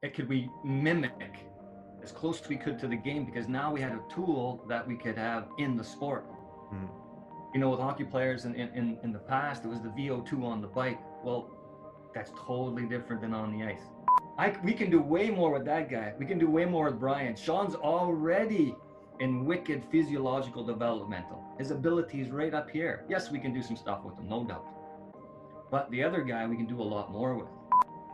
it could we mimic as close as we could to the game, because now we had a tool that we could have in the sport. Mm. You know, with hockey players in the past, it was the VO2 on the bike. Well, that's totally different than on the ice. We can do way more with that guy. We can do way more with Brian. Sean's already in wicked physiological developmental. His ability is right up here. Yes, we can do some stuff with him, no doubt. But the other guy, we can do a lot more with.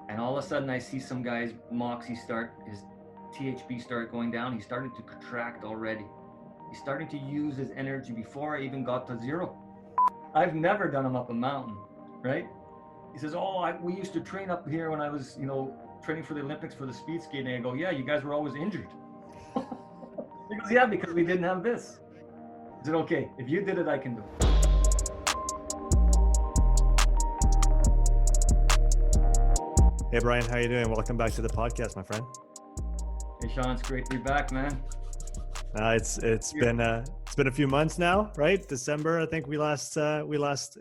And all of a sudden, I see some guys, Moxy start, his THB start going down. He's starting to contract already. He's starting to use his energy before I even got to zero. I've never done him up a mountain, right? He says, we used to train up here when I was, training for the Olympics for the speed skating. I go, yeah, you guys were always injured. He goes, yeah, because we didn't have this. I said, okay, if you did it, I can do it. Hey Brian, how you doing? Welcome back to the podcast, my friend. Hey Sean, it's great to be back, man. It's been a few months now, right? December, I think we last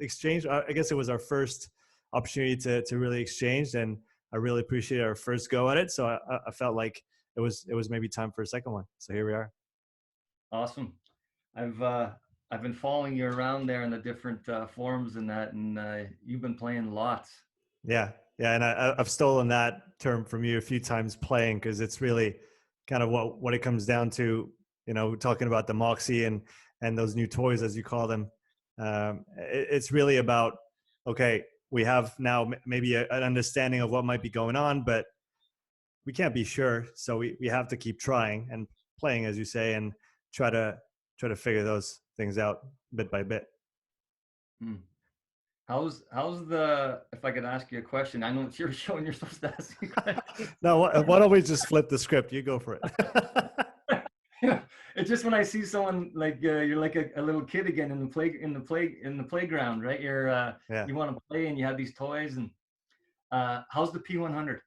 exchanged. I guess it was our first opportunity to really exchange, and I really appreciate our first go at it. So I felt like it was maybe time for a second one. So here we are. Awesome. I've been following you around there in the different forums and that, and you've been playing lots. Yeah, and I've stolen that term from you a few times, playing, because it's really kind of what it comes down to. You know, talking about the Moxy and those new toys, as you call them. It's really about, okay, we have now maybe an understanding of what might be going on, but we can't be sure. So we have to keep trying and playing, as you say, and try to figure those things out bit by bit. How's the, if I could ask you a question, I know it's your show and you're supposed to ask me questions. No, why don't we just flip the script? You go for it. Yeah, it's just when I see someone like you're like a little kid again in the playground, right? You want to play and you have these toys, and how's the P100?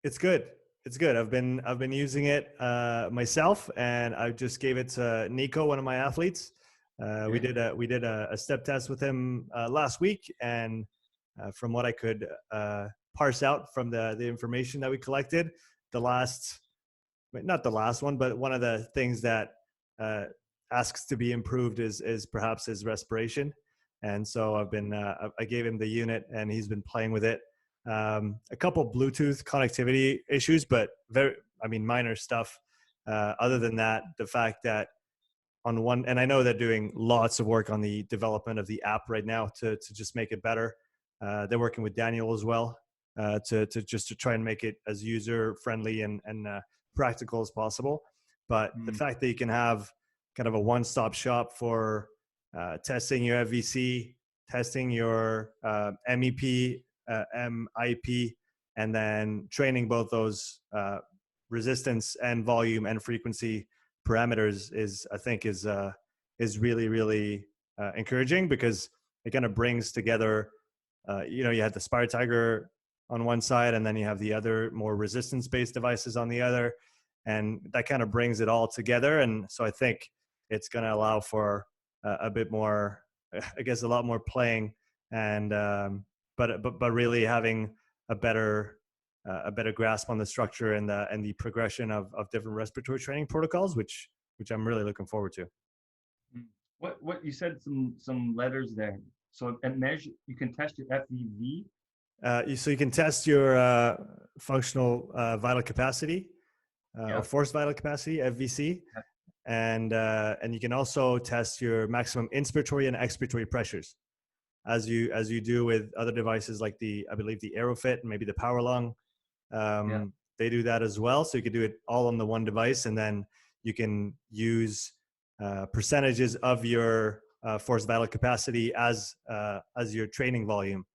It's good. It's good. I've been using it myself, and I just gave it to Nico, one of my athletes. We did a step test with him last week, and from what I could parse out from the information that we collected, not the last one, but one of the things that asks to be improved is perhaps his respiration. And so I gave him the unit, and he's been playing with it. A couple Bluetooth connectivity issues, but minor stuff. Other than that, the fact that and I know they're doing lots of work on the development of the app right now to just make it better. They're working with Daniel as well to try and make it as user friendly and practical as possible. But the fact that you can have kind of a one-stop shop for testing your FVC, testing your MEP, MIP, and then training both those resistance and volume and frequency parameters is really, really encouraging, because it kind of brings together, you had the Spire Tiger on one side, and then you have the other more resistance-based devices on the other, and that kind of brings it all together. And so I think it's going to allow for a bit more, I guess, a lot more playing, and but really having a better grasp on the structure and the progression of different respiratory training protocols, which I'm really looking forward to. What you said some letters there. So you can test your FEV. So you can test your functional vital capacity or forced vital capacity, FVC, and you can also test your maximum inspiratory and expiratory pressures, as you do with other devices like I believe the AeroFit and maybe the Power Lung. They do that as well. So you can do it all on the one device, and then you can use percentages of your forced vital capacity as your training volume,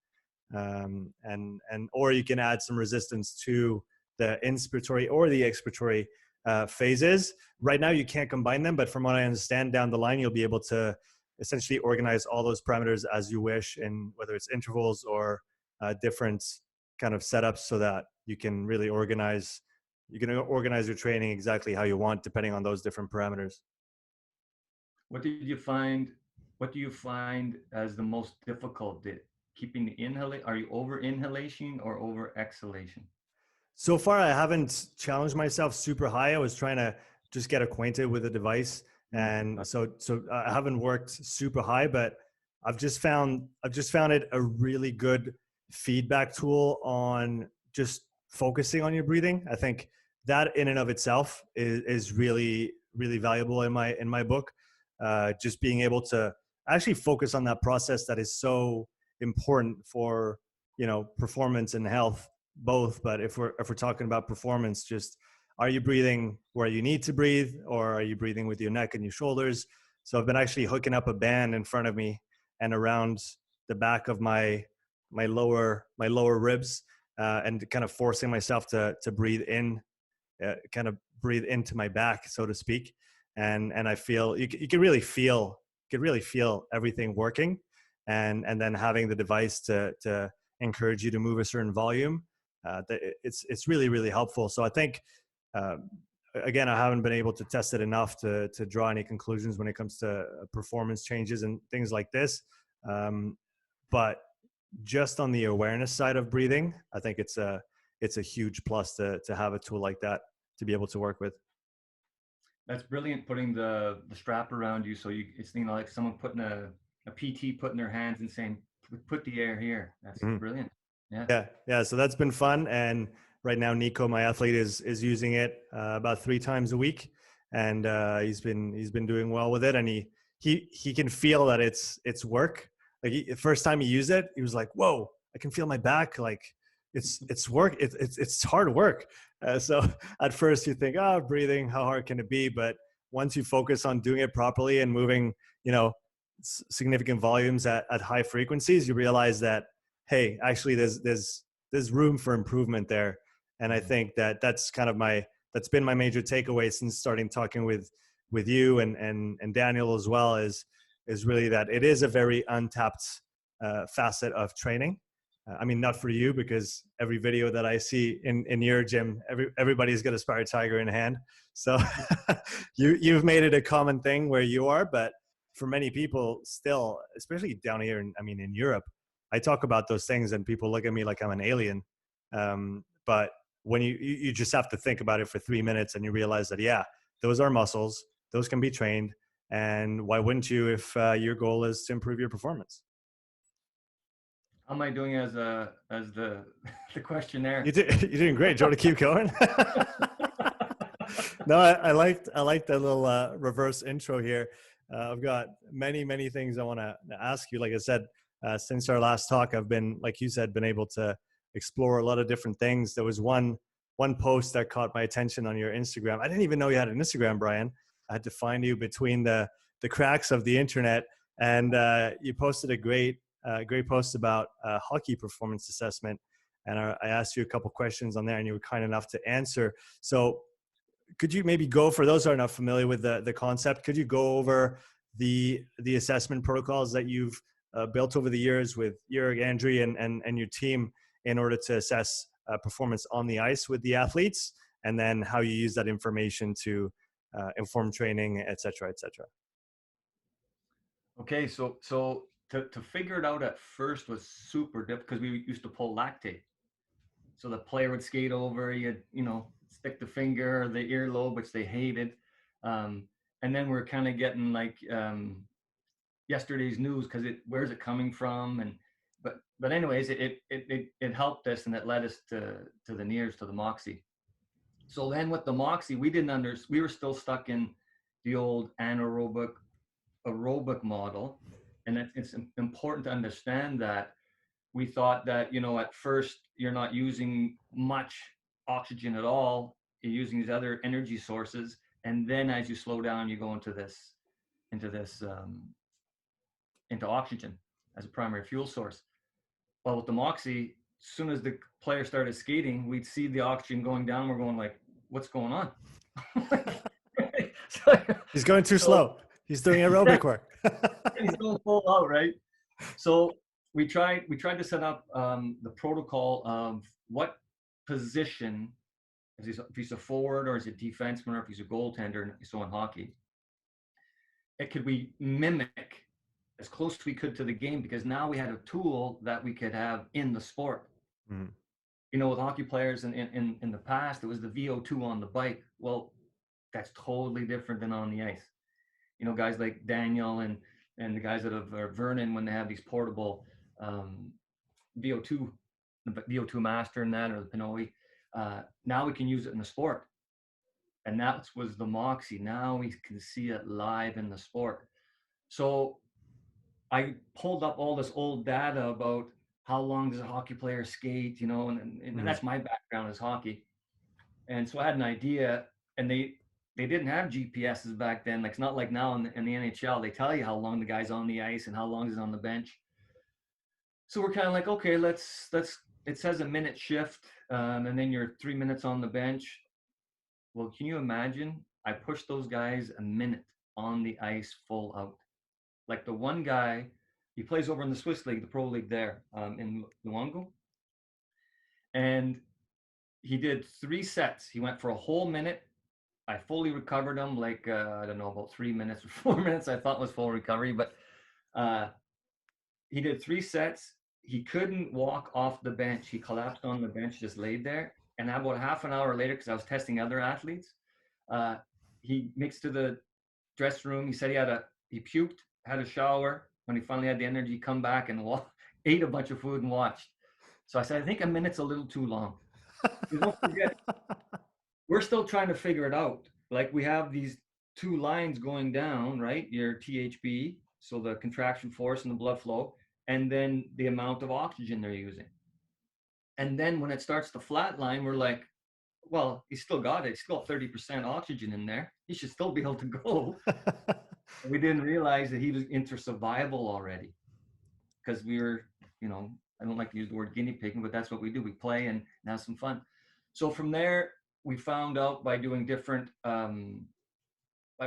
or you can add some resistance to the inspiratory or the expiratory phases. Right now you can't combine them, but from what I understand, down the line you'll be able to essentially organize all those parameters as you wish, in whether it's intervals or different kind of setups, so that you can really organize your training exactly how you want, depending on those different parameters. What do you find as the most difficult? Keeping the inhalation? Are you over inhalation or over exhalation? So far, I haven't challenged myself super high. I was trying to just get acquainted with the device, and so I haven't worked super high, but I've just found it a really good feedback tool on just focusing on your breathing. I think that in and of itself is really valuable in my book. Just being able to actually focus on that process that is so important for performance and health both. But if we're talking about performance, just are you breathing where you need to breathe, or are you breathing with your neck and your shoulders? So I've been actually hooking up a band in front of me and around the back of my lower ribs, and kind of forcing myself to breathe in, kind of breathe into my back, so to speak. And I feel you can really feel everything working, and then having the device to encourage you to move a certain volume. It's really helpful. So I think, uh, again, I haven't been able to test it enough to draw any conclusions when it comes to performance changes and things like this. But just on the awareness side of breathing, I think it's a huge plus to have a tool like that to be able to work with. That's brilliant, putting the strap around you, so it's like someone putting a PT putting their hands and saying, put the air here. That's Mhm. brilliant. Yeah. Yeah. So that's been fun. And right now, Nico, my athlete, is using it about 3 times a week, and he's been doing well with it. And he can feel that it's work. Like the first time he used it, he was like, "Whoa, I can feel my back. Like it's work. It's hard work." So at first you think, "Oh, breathing, how hard can it be?" But once you focus on doing it properly and moving, significant volumes at high frequencies, you realize that, hey, actually there's room for improvement there. And I think that's been my major takeaway since starting talking with you and Daniel as well, is really that it is a very untapped facet of training. I mean, not for you, because every video that I see in your gym, everybody's got a Spire Tiger in hand. So you've made it a common thing where you are, but for many people still, especially down here, in Europe, I talk about those things and people look at me like I'm an alien. But when you just have to think about it for 3 minutes, and you realize that, yeah, those are muscles, those can be trained, and why wouldn't you if your goal is to improve your performance? How am I doing as the the questionnaire? You're doing great. Do you want to keep going? No, I liked that little reverse intro here. I've got many things I want to ask you. Like I said, since our last talk, I've been, like you said, been able to explore a lot of different things. There was one post that caught my attention on your Instagram. I didn't even know you had an Instagram, Brian. I had to find you between the cracks of the internet, and you posted a great post about hockey performance assessment. And I asked you a couple questions on there, and you were kind enough to answer. So could you maybe go, for those who are not familiar with the concept, could you go over the assessment protocols that you've built over the years with Juerg, Andrew, and your team in order to assess performance on the ice with the athletes, and then how you use that information to inform training, et cetera, et cetera? Okay, so to figure it out at first was super difficult, because we used to pull lactate. So the player would skate over, you stick the finger or the earlobe, which they hated. And then we're kind of getting like yesterday's news, because where's it coming from? And but anyways, it helped us, and it led us to the NEARS, to the Moxy. So then with the Moxy, we were still stuck in the old anaerobic aerobic model. And it's important to understand that we thought that, at first you're not using much oxygen at all. You're using these other energy sources. And then as you slow down, you go into this, into oxygen as a primary fuel source. Well, with the Moxy, as soon as the player started skating, we'd see the oxygen going down. We're going like, what's going on? so, He's going too so slow. He's doing aerobic work. he's going full out, right? So we tried to set up the protocol of what position, if he's a forward, or is it defenseman, or if he's a goaltender, so in hockey, could we mimic as close as we could to the game, because now we had a tool that we could have in the sport. Mm. with hockey players in the past, it was the VO2 on the bike. Well, that's totally different than on the ice. Guys like Daniel and the guys that have or Vernon, when they have these portable um, VO2, the VO2 Master and that, or the Pinoy, now we can use it in the sport. And that was the Moxy. Now we can see it live in the sport. So I pulled up all this old data about how long does a hockey player skate, and that's my background is hockey. And so I had an idea, and they didn't have GPSs back then. Like, it's not like now in the NHL, they tell you how long the guy's on the ice and how long he's on the bench. So we're kind of like, okay, let's it says a minute shift, and then you're 3 minutes on the bench. Well, can you imagine? I pushed those guys a minute on the ice full out. Like the one guy, he plays over in the Swiss League, the Pro League there, in Luongo. And he did 3 sets. He went for a whole minute. I fully recovered him, like, I don't know, about 3 minutes or 4 minutes, I thought was full recovery. But he did 3 sets. He couldn't walk off the bench. He collapsed on the bench, just laid there. And about half an hour later, because I was testing other athletes, he mixed to the dressing room. He said he puked, had a shower. When he finally had the energy, come back and ate a bunch of food and watched. So I said, I think a minute's a little too long. Don't forget, we're still trying to figure it out. Like, we have these 2 lines going down, right? Your THB, so the contraction force and the blood flow, and then the amount of oxygen they're using. And then when it starts to flatline, we're like, well, he's still got it. He's still 30% oxygen in there. He should still be able to go. We didn't realize that he was into survival already, because we were, I don't like to use the word guinea pigging, but that's what we do. We play and have some fun. So from there, we found out by doing different,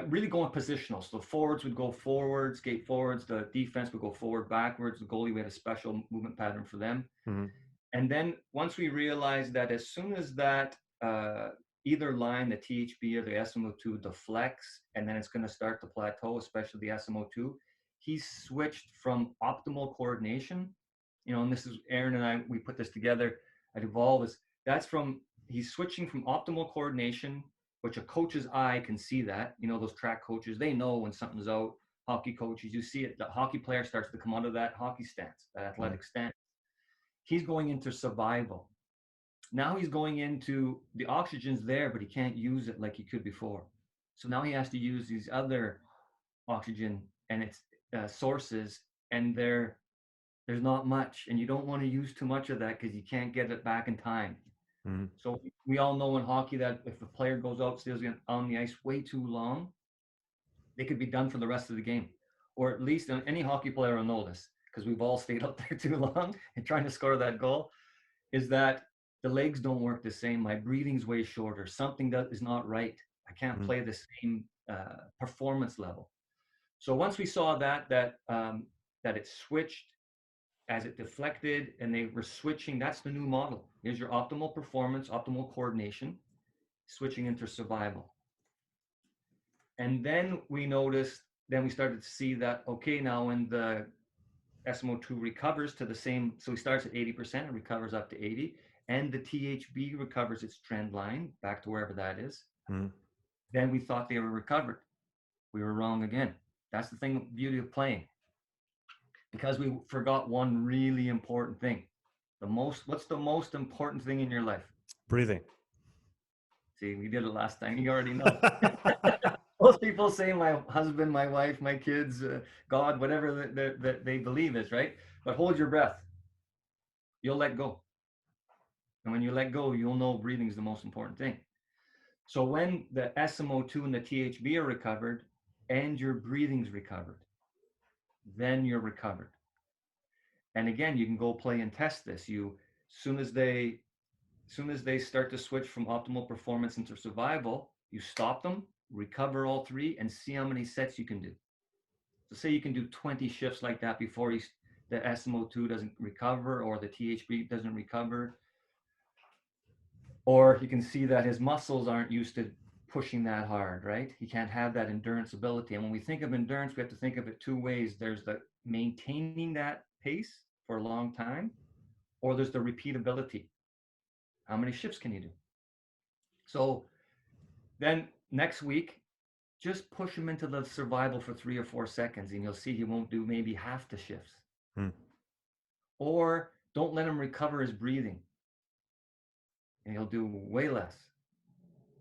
really going positional. So the forwards would go forward, skate forwards. The defense would go forward, backwards. The goalie, we had a special movement pattern for them. Mm-hmm. And then once we realized that as soon as that either line, the THB or the SMO2 deflects, and then it's going to start to plateau, especially the SMO2, he switched from optimal coordination, and this is Aaron and I, we put this together at Evolve, he's switching from optimal coordination, which a coach's eye can see that, those track coaches, they know when something's out. Hockey coaches, you see it, the hockey player starts to come out of that hockey stance, that athletic stance. He's going into survival. Now he's going into the oxygen's there, but he can't use it like he could before. So now he has to use these other oxygen and its sources, and there's not much, and you don't want to use too much of that because you can't get it back in time. Mm-hmm. So we all know in hockey that if a player goes out, stays on the ice way too long, they could be done for the rest of the game. Or at least any hockey player will know this, because we've all stayed up there too long and trying to score that goal, is that the legs don't work the same. My breathing's way shorter. Something that is not right. I can't play the same performance level. So once we saw that it switched as it deflected, and they were switching, that's the new model. Here's your optimal performance, optimal coordination, switching into survival. And then we started to see that, okay, now when the SMO2 recovers to the same, so he starts at 80% and recovers up to 80, and the THB recovers its trend line back to wherever that is. Then we thought they were recovered. We were wrong again. That's the beauty of playing. Because we forgot one really important thing. What's the most important thing in your life? Breathing. See, we did it last time. You already know. Most people say my husband, my wife, my kids, God, whatever that they believe is, right? But hold your breath. You'll let go. And when you let go, you'll know breathing is the most important thing. So when the SMO2 and the THB are recovered and your breathing's recovered, then you're recovered. And again, you can go play and test this. Soon as they start to switch from optimal performance into survival, you stop them, recover all 3, and see how many sets you can do. So say you can do 20 shifts like that before the SMO2 doesn't recover, or the THB doesn't recover. Or you can see that his muscles aren't used to pushing that hard, right? He can't have that endurance ability. And when we think of endurance, we have to think of it 2 ways. There's the maintaining that pace for a long time, or there's the repeatability. How many shifts can you do? So then next week, just push him into the survival for 3 or 4 seconds, and you'll see he won't do maybe half the shifts. Or don't let him recover his breathing, and he'll do way less.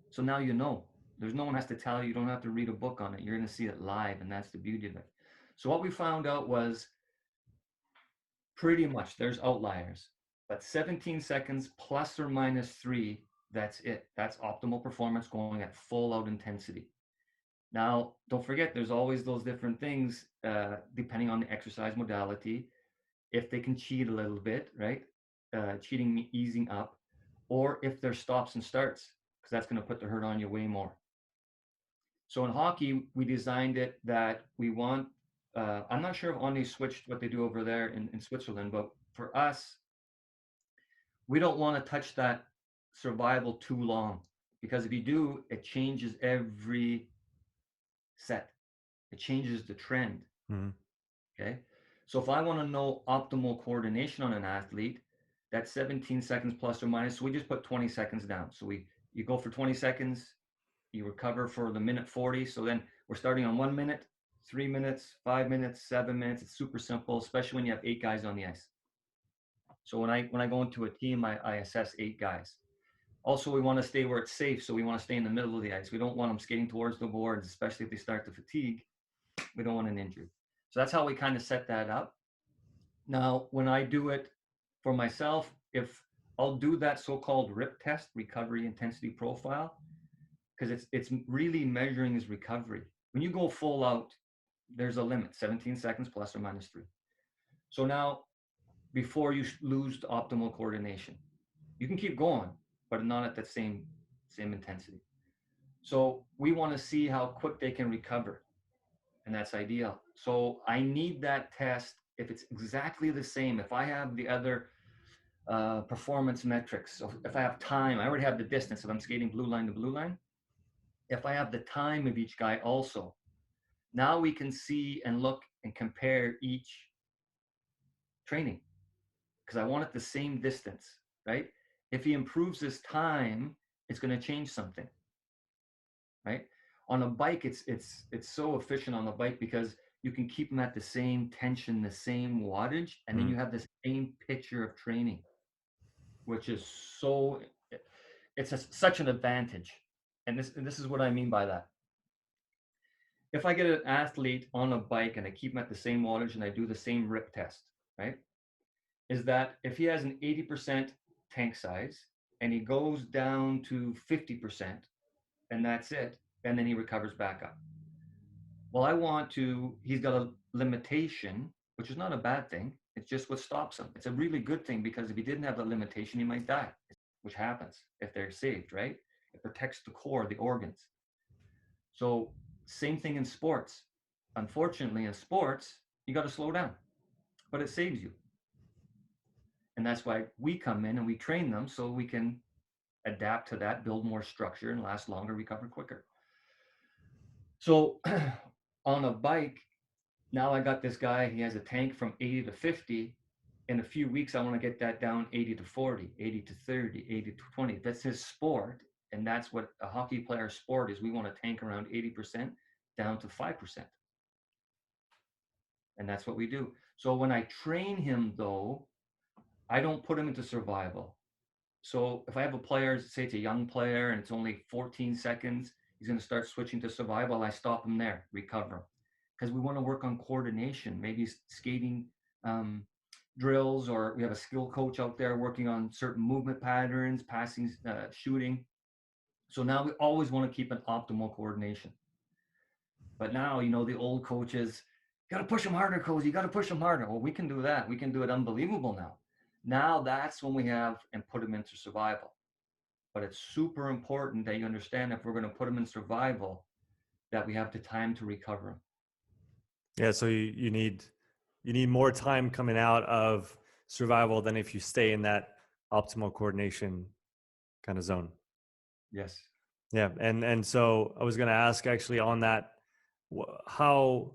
So now you know. There's no one has to tell you. You don't have to read a book on it. You're going to see it live, and that's the beauty of it. So what we found out was pretty much there's outliers, but 17 seconds plus or minus 3, that's it. That's optimal performance going at full out intensity. Now, don't forget, there's always those different things depending on the exercise modality. If they can cheat a little bit, right? Cheating, easing up, or if there's stops and starts, because that's going to put the hurt on you way more. So in hockey, we designed it that we want, I'm not sure if Oni switched what they do over there in Switzerland, but for us, we don't want to touch that survival too long, because if you do, it changes every set. It changes the trend. Okay. So if I want to know optimal coordination on an athlete, that's 17 seconds plus or minus. So we just put 20 seconds down. So you go for 20 seconds, you recover for the minute 40. So then we're starting on 1 minute, 3 minutes, 5 minutes, 7 minutes. It's super simple, especially when you have 8 guys on the ice. So when I go into a team, I assess 8 guys. Also, we want to stay where it's safe. So we want to stay in the middle of the ice. We don't want them skating towards the boards, especially if they start to fatigue. We don't want an injury. So that's how we kind of set that up. Now, when I do it for myself, if I'll do that so-called RIP test, recovery intensity profile, because it's really measuring his recovery. When you go full out, there's a limit, 17 seconds plus or minus 3. So now, before you lose the optimal coordination, you can keep going, but not at that same intensity. So we want to see how quick they can recover, and that's ideal. So I need that test if it's exactly the same. If I have the other performance metrics, so if I have time, I already have the distance if I'm skating blue line to blue line. If I have the time of each guy also, now we can see and look and compare each training, because I want it the same distance, right? If he improves his time, it's going to change something, right? On a bike, it's so efficient on the bike because you can keep them at the same tension, the same wattage, and then you have the same picture of training, which is so, such an advantage. And this is what I mean by that. If I get an athlete on a bike and I keep them at the same wattage and I do the same RIP test, right? Is that if he has an 80% tank size and he goes down to 50% and that's it, and then he recovers back up. Well, he's got a limitation, which is not a bad thing. It's just what stops him. It's a really good thing, because if he didn't have that limitation, he might die, which happens if they're saved, right? It protects the core, the organs. So same thing in sports. Unfortunately, in sports, you got to slow down, but it saves you. And that's why we come in and we train them so we can adapt to that, build more structure, and last longer, recover quicker. So on a bike, now I got this guy, he has a tank from 80 to 50. In a few weeks, I want to get that down 80 to 40, 80 to 30, 80 to 20. That's his sport. And that's what a hockey player's sport is. We want to tank around 80% down to 5%. And that's what we do. So when I train him, though, I don't put him into survival. So if I have a player, say it's a young player and it's only 14 seconds, he's going to start switching to survival. I stop him there, recover him. Because we want to work on coordination, maybe skating drills, or we have a skill coach out there working on certain movement patterns, passing, shooting. So now we always want to keep an optimal coordination. But now, the old coaches, you got to push them harder, coach. You got to push them harder. Well, we can do that. We can do it unbelievable now. Now that's when we have and put them into survival. But it's super important that you understand, if we're going to put them in survival, that we have the time to recover them. Yeah, so you need more time coming out of survival than if you stay in that optimal coordination kind of zone. Yes. Yeah, and so I was going to ask actually on that, how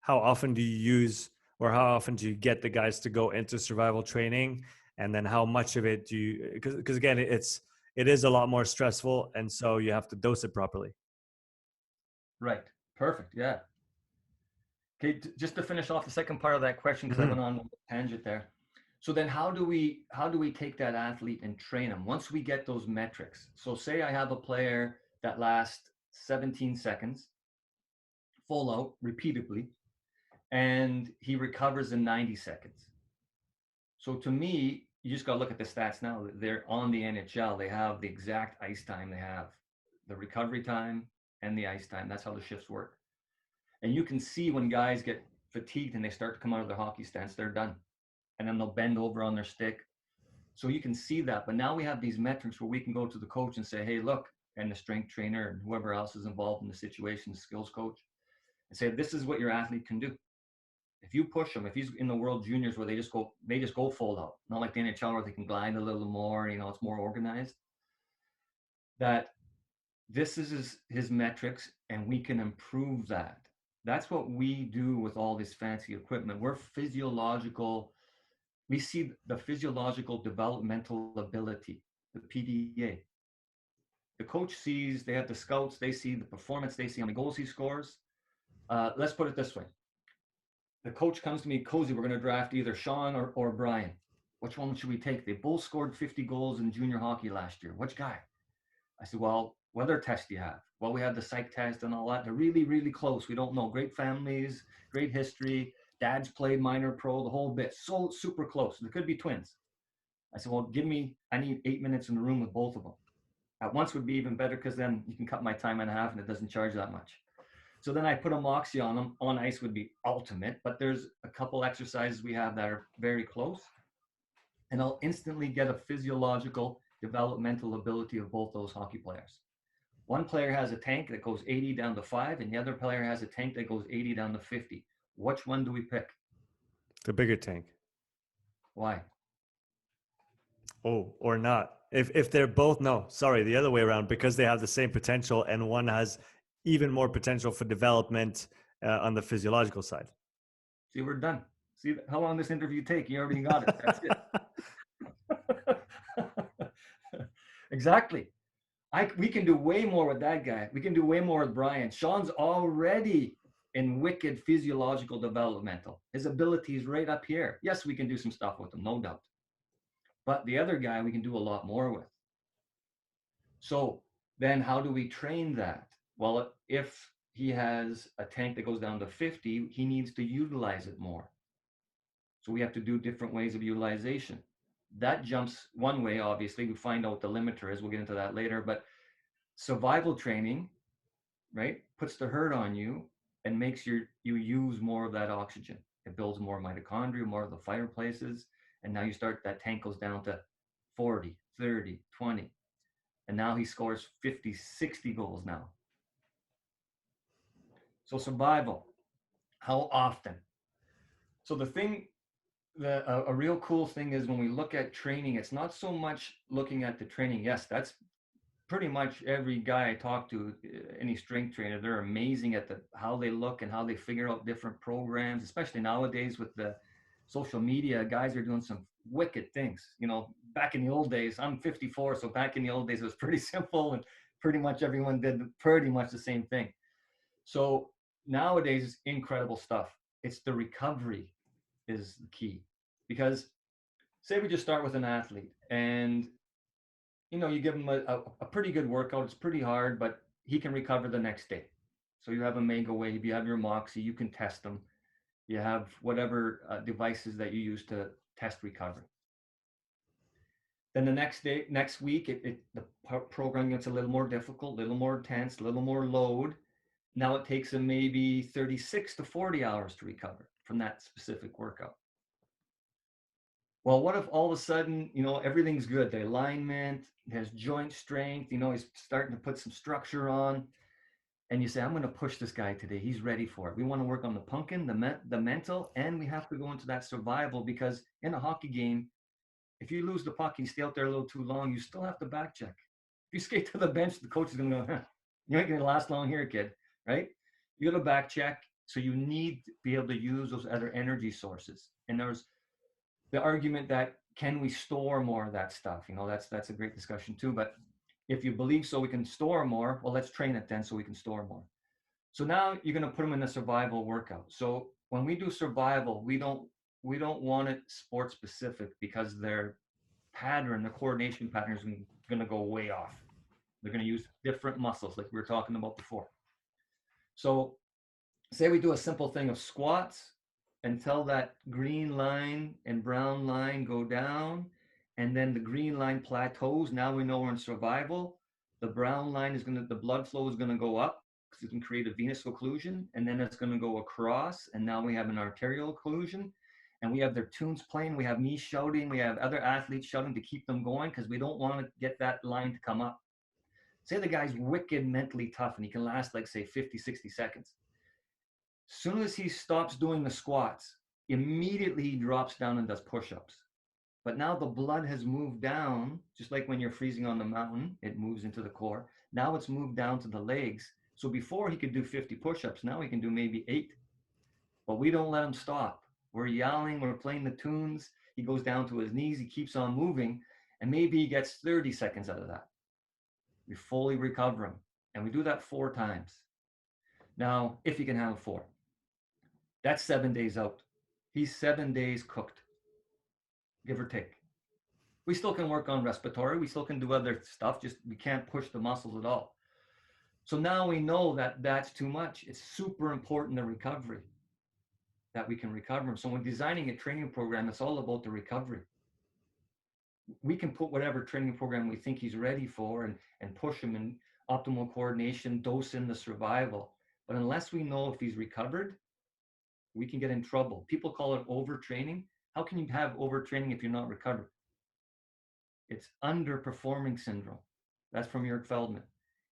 often do you use, or how often do you get the guys to go into survival training? and then how much of it do you, because again, it is a lot more stressful, and so you have to dose it properly. Right. Perfect. Yeah. Okay. Just to finish off the second part of that question, because I went on a tangent there. So then how do we take that athlete and train them once we get those metrics? So say I have a player that lasts 17 seconds full out repeatedly, and he recovers in 90 seconds. So to me, you just got to look at the stats now. They're on the NHL. They have the exact ice time. They have the recovery time and the ice time. That's how the shifts work. And you can see when guys get fatigued and they start to come out of their hockey stance, they're done. And then they'll bend over on their stick. So you can see that. But now we have these metrics where we can go to the coach and say, hey, look, and the strength trainer and whoever else is involved in the situation, the skills coach, and say, this is what your athlete can do. If you push him, if he's in the World Juniors where they just go full out, not like the NHL where they can glide a little more, it's more organized, that this is his metrics and we can improve that. That's what we do with all this fancy equipment. We're physiological. We see the physiological developmental ability, the PDA. The coach sees, they have the scouts, they see the performance, they see how many goals he scores. Let's put it this way. The coach comes to me, Cozy, we're going to draft either Sean or Brian. Which one should we take? They both scored 50 goals in junior hockey last year. Which guy? I said, well, what other test do you have? Well, we have the psych test and all that. They're really, really close. We don't know. Great families, great history. Dad's played minor pro, the whole bit. So super close. They could be twins. I said, well, I need 8 minutes in the room with both of them. At once would be even better because then you can cut my time in half and it doesn't charge that much. So then I put a Moxy on them. On ice would be ultimate, but there's a couple exercises we have that are very close. And I'll instantly get a physiological developmental ability of both those hockey players. One player has a tank that goes 80 down to 5, and the other player has a tank that goes 80 down to 50. Which one do we pick? The bigger tank. Why? Oh, or not. If they're both, no, sorry, the other way around, because they have the same potential and one has even more potential for development on the physiological side. See, we're done. See how long this interview take? You already got it. That's it. Exactly. We can do way more with that guy. We can do way more with Brian. Sean's already in wicked physiological developmental. His ability is right up here. Yes, we can do some stuff with him, no doubt. But the other guy, we can do a lot more with. So then how do we train that? Well, if he has a tank that goes down to 50, he needs to utilize it more. So we have to do different ways of utilization. That jumps one way, obviously. We find out what the limiter is. We'll get into that later. But survival training, right, puts the hurt on you and makes you use more of that oxygen. It builds more mitochondria, more of the fireplaces. And now that tank goes down to 40, 30, 20. And now he scores 50, 60 goals now. So survival, how often? So a real cool thing is when we look at training, it's not so much looking at the training. Yes, that's pretty much every guy I talk to, any strength trainer, they're amazing at how they look and how they figure out different programs, especially nowadays with the social media. Guys are doing some wicked things. Back in the old days, I'm 54, so back in the old days, it was pretty simple and pretty much everyone did pretty much the same thing. So nowadays, it's incredible stuff. It's the recovery is the key. Because say we just start with an athlete and you give him a pretty good workout. It's pretty hard, but he can recover the next day. So you have a Mega Wave, you have your Moxy, you can test them. You have whatever devices that you use to test recovery. Then the next week, the program gets a little more difficult, a little more intense, a little more load. Now it takes him maybe 36 to 40 hours to recover from that specific workout. Well, what if all of a sudden, everything's good? The alignment, has joint strength, he's starting to put some structure on. And you say, I'm going to push this guy today. He's ready for it. We want to work on the pumpkin, the mental, and we have to go into that survival because in a hockey game, if you lose the puck and you stay out there a little too long, you still have to back check. If you skate to the bench, the coach is going to go, you ain't going to last long here, kid, right? You got to back check. So you need to be able to use those other energy sources. And there's the argument that can we store more of that stuff? You know, that's a great discussion too. But if you believe so we can store more, well, let's train it then so we can store more. So now you're going to put them in a survival workout. So when we do survival, we don't want it sport specific, because their pattern, the coordination pattern is going to go way off. They're going to use different muscles like we were talking about before. So say we do a simple thing of squats until that green line and brown line go down, and then the green line plateaus. Now we know we're in survival. The brown line the blood flow is going to go up because it can create a venous occlusion, and then it's going to go across, and now we have an arterial occlusion, and we have their tunes playing, we have me shouting, we have other athletes shouting to keep them going, because we don't want to get that line to come up. Say the guy's wicked mentally tough and he can last like say 50, 60 seconds. As soon as he stops doing the squats, immediately he drops down and does push-ups. But now the blood has moved down, just like when you're freezing on the mountain, it moves into the core. Now it's moved down to the legs. So before he could do 50 push-ups, now he can do maybe 8. But we don't let him stop. We're yelling, we're playing the tunes. He goes down to his knees, he keeps on moving, and maybe he gets 30 seconds out of that. We fully recover him. And we do that 4 times. Now, if you can handle 4, that's 7 days out. He's 7 days cooked, give or take. We still can work on respiratory. We still can do other stuff. Just we can't push the muscles at all. So now we know that that's too much. It's super important, the recovery, that we can recover him. So when designing a training program, it's all about the recovery. We can put whatever training program we think he's ready for and push him in optimal coordination, dose in the survival. But unless we know if he's recovered, we can get in trouble. People call it overtraining. How can you have overtraining if you're not recovered? It's underperforming syndrome. That's from Juerg Feldmann.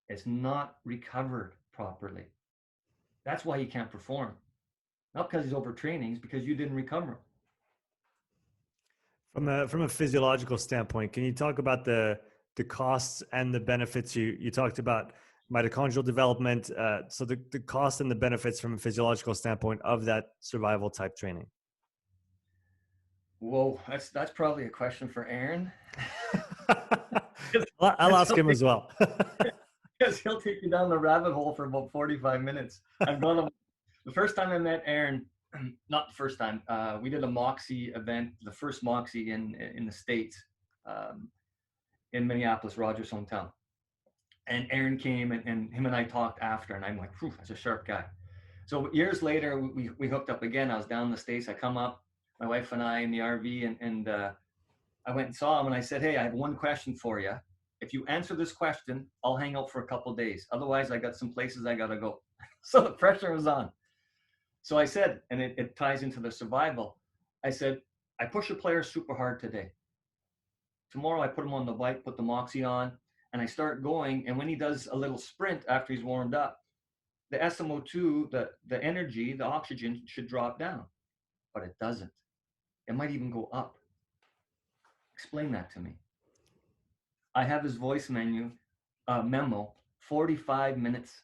It's not recovered properly. That's why he can't perform. Not because he's overtraining, it's because you didn't recover. From a physiological standpoint, can you talk about the costs and the benefits? You talked about mitochondrial development. So the costs and the benefits from a physiological standpoint of that survival type training. Whoa, that's probably a question for Aaron. I'll ask him as well. Because he'll take you down the rabbit hole for about 45 minutes. I've gone the first time I met Aaron, not the first time, we did a Moxy event, the first Moxy in the States, in Minneapolis, Roger's hometown. And Aaron came and him and I talked after, and I'm like, phew, that's a sharp guy. So years later, we hooked up again. I was down in the States. I come up, my wife and I in the RV, and I went and saw him, and I said, hey, I have one question for you. If you answer this question, I'll hang out for a couple of days. Otherwise, I got some places I got to go. So the pressure was on. So I said, and it ties into the survival, I said, I push a player super hard today. Tomorrow I put him on the bike, put the Moxy on, and I start going. And when he does a little sprint after he's warmed up, the SMO2, the energy, the oxygen should drop down. But it doesn't. It might even go up. Explain that to me. I have his voice memo, 45 minutes.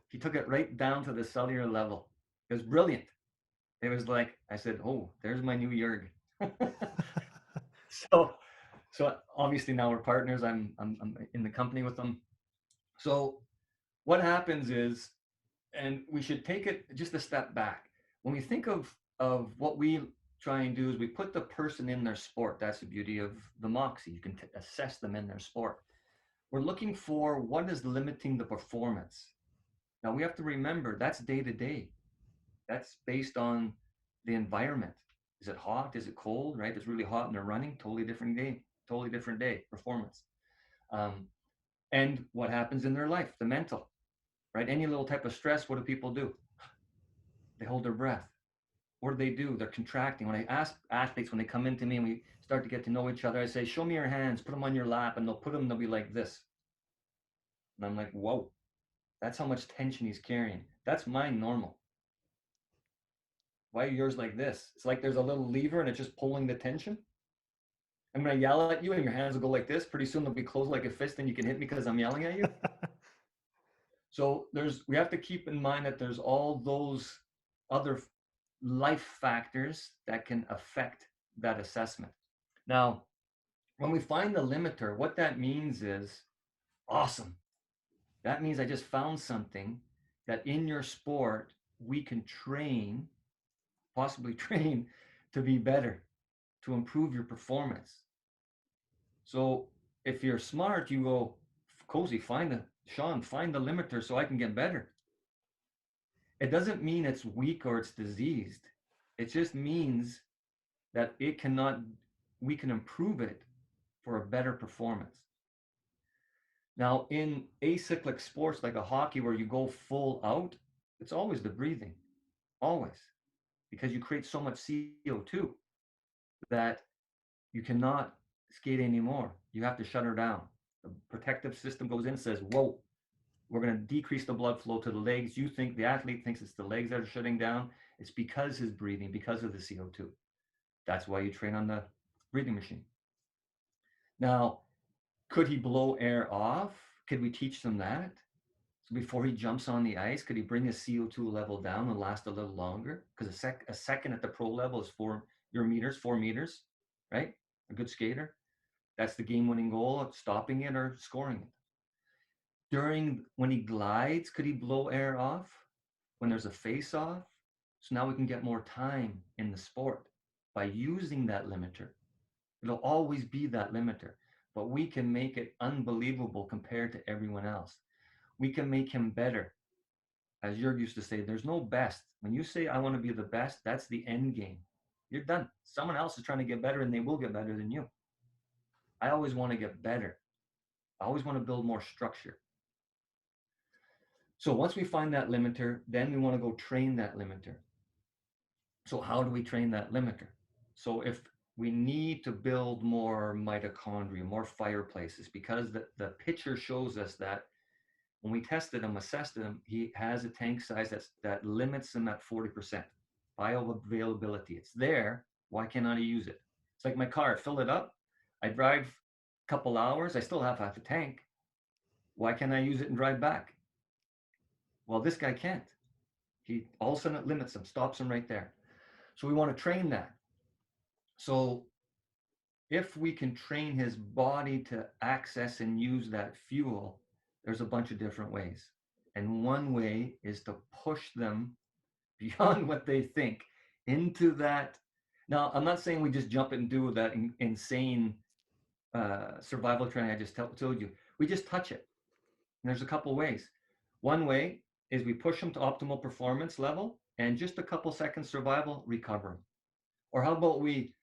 He took it right down to the cellular level. It was brilliant. It was like, I said, oh, there's my new Juerg. So obviously now we're partners. I'm in the company with them. So what happens is, and we should take it just a step back. When we think of what we try and do is we put the person in their sport. That's the beauty of the Moxy. You can assess them in their sport. We're looking for what is limiting the performance. Now we have to remember that's day to day. That's based on the environment. Is it hot? Is it cold? Right? If it's really hot and they're running, totally different day, performance. And what happens in their life, the mental, right? Any little type of stress, what do people do? They hold their breath. What do? They're contracting. When I ask athletes, when they come into me and we start to get to know each other, I say, show me your hands, put them on your lap, and they'll be like this. And I'm like, whoa, that's how much tension he's carrying. That's mine normal. Why are yours like this? It's like there's a little lever and it's just pulling the tension. I'm going to yell at you and your hands will go like this. Pretty soon they'll be closed like a fist and you can hit me because I'm yelling at you. So we have to keep in mind that there's all those other life factors that can affect that assessment. Now, when we find the limiter, what that means is awesome. That means I just found something that in your sport we can train, possibly train to be better, to improve your performance. So if you're smart, you go, Cozy, Sean, find the limiter so I can get better. It doesn't mean it's weak or it's diseased. It just means that we can improve it for a better performance. Now, in acyclic sports like a hockey where you go full out, it's always the breathing, always, because you create so much CO2 that you cannot skate anymore. You have to shut her down. The protective system goes in and says, whoa, we're going to decrease the blood flow to the legs. The athlete thinks it's the legs that are shutting down. It's because his breathing, because of the CO2. That's why you train on the breathing machine. Now, could he blow air off? Could we teach them that? So before he jumps on the ice, could he bring his CO2 level down and last a little longer? Because a second at the pro level is 4 meters, right? A good skater. That's the game-winning goal of stopping it or scoring it. When he glides, could he blow air off when there's a face-off? So now we can get more time in the sport by using that limiter. It'll always be that limiter, but we can make it unbelievable compared to everyone else. We can make him better. As Juerg used to say, there's no best. When you say, I want to be the best, that's the end game. You're done. Someone else is trying to get better and they will get better than you. I always want to get better. I always want to build more structure. So once we find that limiter, then we want to go train that limiter. So how do we train that limiter? So if we need to build more mitochondria, more fireplaces, because the picture shows us that when we tested him, assessed him, he has a tank size that limits him at 40% bioavailability. It's there. Why cannot I use it? It's like my car. I fill it up. I drive a couple hours. I still have half a tank. Why can't I use it and drive back? Well, this guy can't. He all of a sudden it limits him, stops him right there. So we want to train that. So if we can train his body to access and use that fuel, there's a bunch of different ways. And one way is to push them beyond what they think into that. Now, I'm not saying we just jump and do that insane survival training I just told you. We just touch it. And there's a couple ways. One way is we push them to optimal performance level and just a couple seconds survival, recover them. Or how about we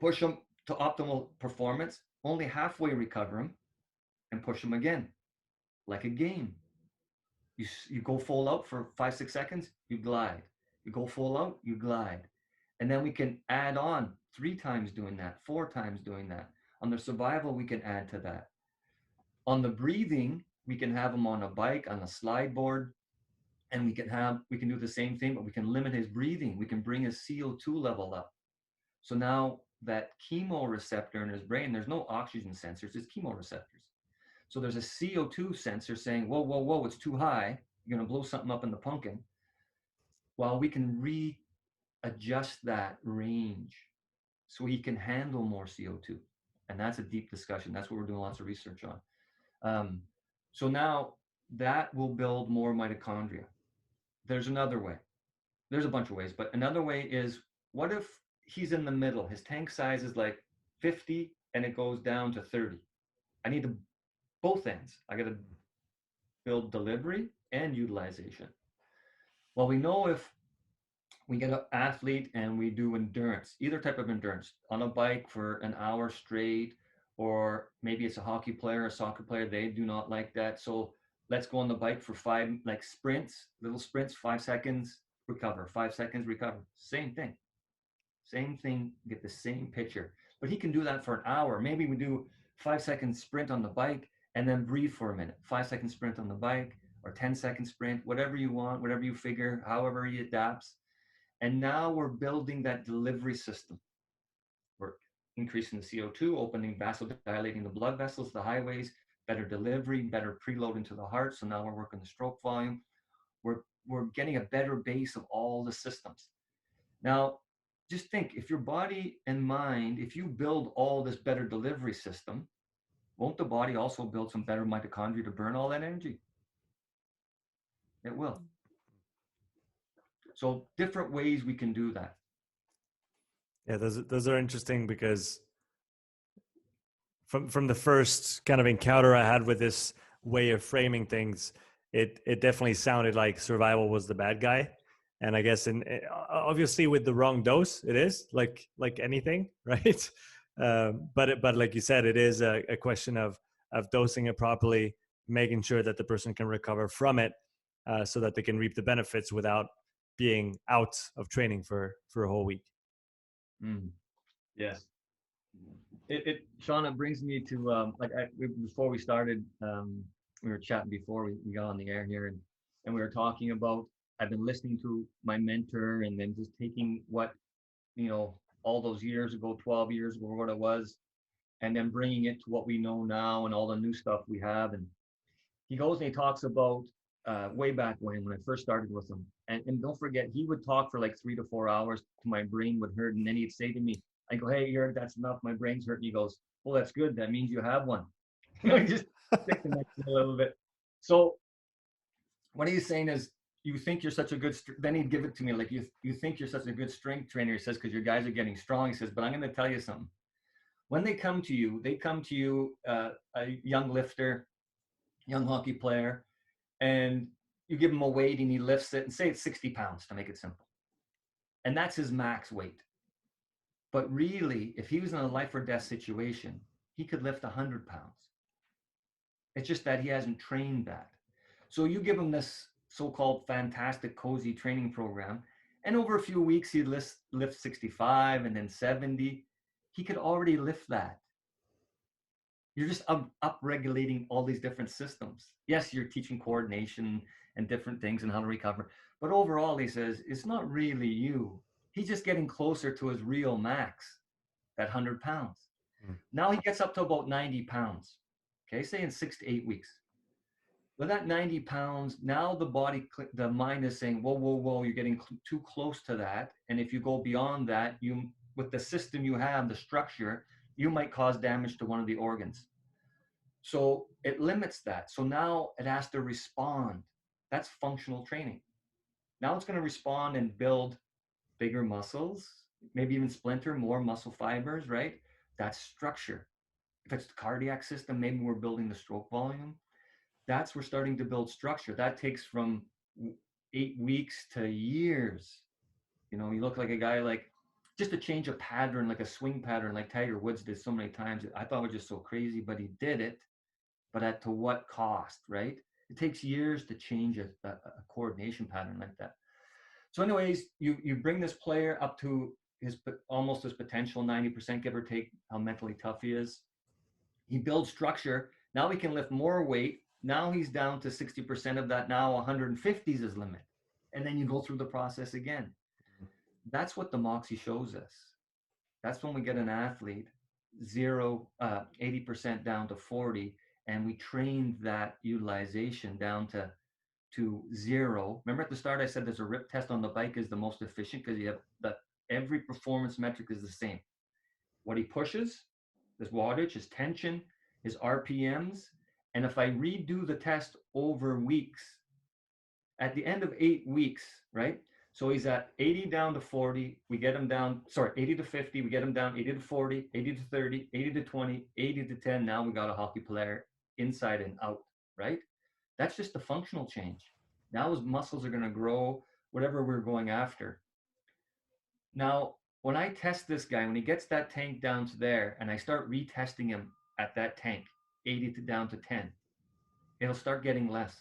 push them to optimal performance, only halfway recover them, and push them again, like a game. You go full out for 5-6 seconds, you glide. You go full out, you glide. And then we can add on 3 times doing that, 4 times doing that. On the survival, we can add to that. On the breathing, we can have them on a bike, on a slide board, and we can do the same thing, but we can limit his breathing. We can bring his CO2 level up. So now that chemoreceptor in his brain, there's no oxygen sensors, it's chemoreceptors. So there's a CO2 sensor saying, whoa, whoa, whoa, it's too high. You're going to blow something up in the pumpkin. Well, we can readjust that range so he can handle more CO2. And that's a deep discussion. That's what we're doing lots of research on. So now that will build more mitochondria. There's another way. There's a bunch of ways, but another way is, what if he's in the middle? His tank size is like 50 and it goes down to 30. I need both ends. I got to build delivery and utilization. Well, we know if we get an athlete and we do endurance, either type of endurance, on a bike for an hour straight, or maybe it's a hockey player, a soccer player, they do not like that. So let's go on the bike for 5, like sprints, little sprints, 5 seconds, recover, 5 seconds, recover. Same thing, get the same picture. But he can do that for an hour. Maybe we do 5-second sprint on the bike and then breathe for a minute. 5-second sprint on the bike, or 10-second sprint, whatever you want, whatever you figure, however he adapts. And now we're building that delivery system. We're increasing the CO2, opening, vasodilating the blood vessels, the highways, better delivery, better preload into the heart. So now we're working the stroke volume. We're getting a better base of all the systems. Now, just think, if your body and mind, if you build all this better delivery system, won't the body also build some better mitochondria to burn all that energy? It will. So different ways we can do that. Yeah, those are interesting because from the first kind of encounter I had with this way of framing things, it definitely sounded like survival was the bad guy. And I guess obviously with the wrong dose, it is like anything, right? But like you said, it is a question of dosing it properly, making sure that the person can recover from it, so that they can reap the benefits without being out of training for a whole week. Yes. Sean, it brings me to before we started, we were chatting before we got on the air here, and we were talking about, I've been listening to my mentor and then just taking what, all those years ago, 12 years ago, what it was, and then bringing it to what we know now and all the new stuff we have. And he goes and he talks about way back when I first started with him. And don't forget, he would talk for like 3 to 4 hours to my brain would hurt. And then he'd say to me, I go, hey, Juerg, that's enough. My brain's hurting. He goes, well, that's good. That means you have one. Just stick the next a little bit. So what he's saying is, you think you're such a good, then he'd give it to me like, you think you're such a good strength trainer, he says, because your guys are getting strong. He says, but I'm going to tell you something. When they come to you, a young lifter, young hockey player, and you give him a weight and he lifts it, and say it's 60 pounds to make it simple. And that's his max weight. But really, if he was in a life or death situation, he could lift 100 pounds. It's just that he hasn't trained that. So you give him this so-called fantastic cozy training program, and over a few weeks, he'd lift 65 and then 70. He could already lift that. You're just up-regulating all these different systems. Yes, you're teaching coordination and different things and how to recover. But overall, he says, it's not really you. He's just getting closer to his real max, that 100 pounds. Now he gets up to about 90 pounds, okay, say in 6 to 8 weeks. With that 90 pounds, now the mind is saying, whoa, whoa, whoa, you're getting too close to that. And if you go beyond that, with the system you have, the structure, you might cause damage to one of the organs. So it limits that. So now it has to respond. That's functional training. Now it's going to respond and build bigger muscles, maybe even splinter more muscle fibers, right? That's structure. If it's the cardiac system, maybe we're building the stroke volume. We're starting to build structure. That takes from 8 weeks to years. You look like a guy, like just to change a pattern, like a swing pattern, like Tiger Woods did so many times. I thought it was just so crazy, but he did it. But to what cost, right? It takes years to change a coordination pattern like that. So anyways, you bring this player up to almost his potential, 90%, give or take how mentally tough he is. He builds structure. Now he can lift more weight. Now he's down to 60% of that. Now 150 is his limit. And then you go through the process again. That's what the Moxy shows us. That's when we get an athlete 80% down to 40, and we trained that utilization down to 0. Remember at the start I said there's a rip test on the bike is the most efficient because you have every performance metric is the same. What he pushes, his wattage, his tension, his RPMs, and if I redo the test over weeks, at the end of 8 weeks, right? So he's at 80 down to 40, we get him down, 80 to 50, we get him down 80 to 40, 80 to 30, 80 to 20, 80 to 10. Now we got a hockey player inside and out, right? That's just the functional change. Now his muscles are going to grow, whatever we're going after. Now, when I test this guy, when he gets that tank down to there, and I start retesting him at that tank, 80 down to 10, it'll start getting less.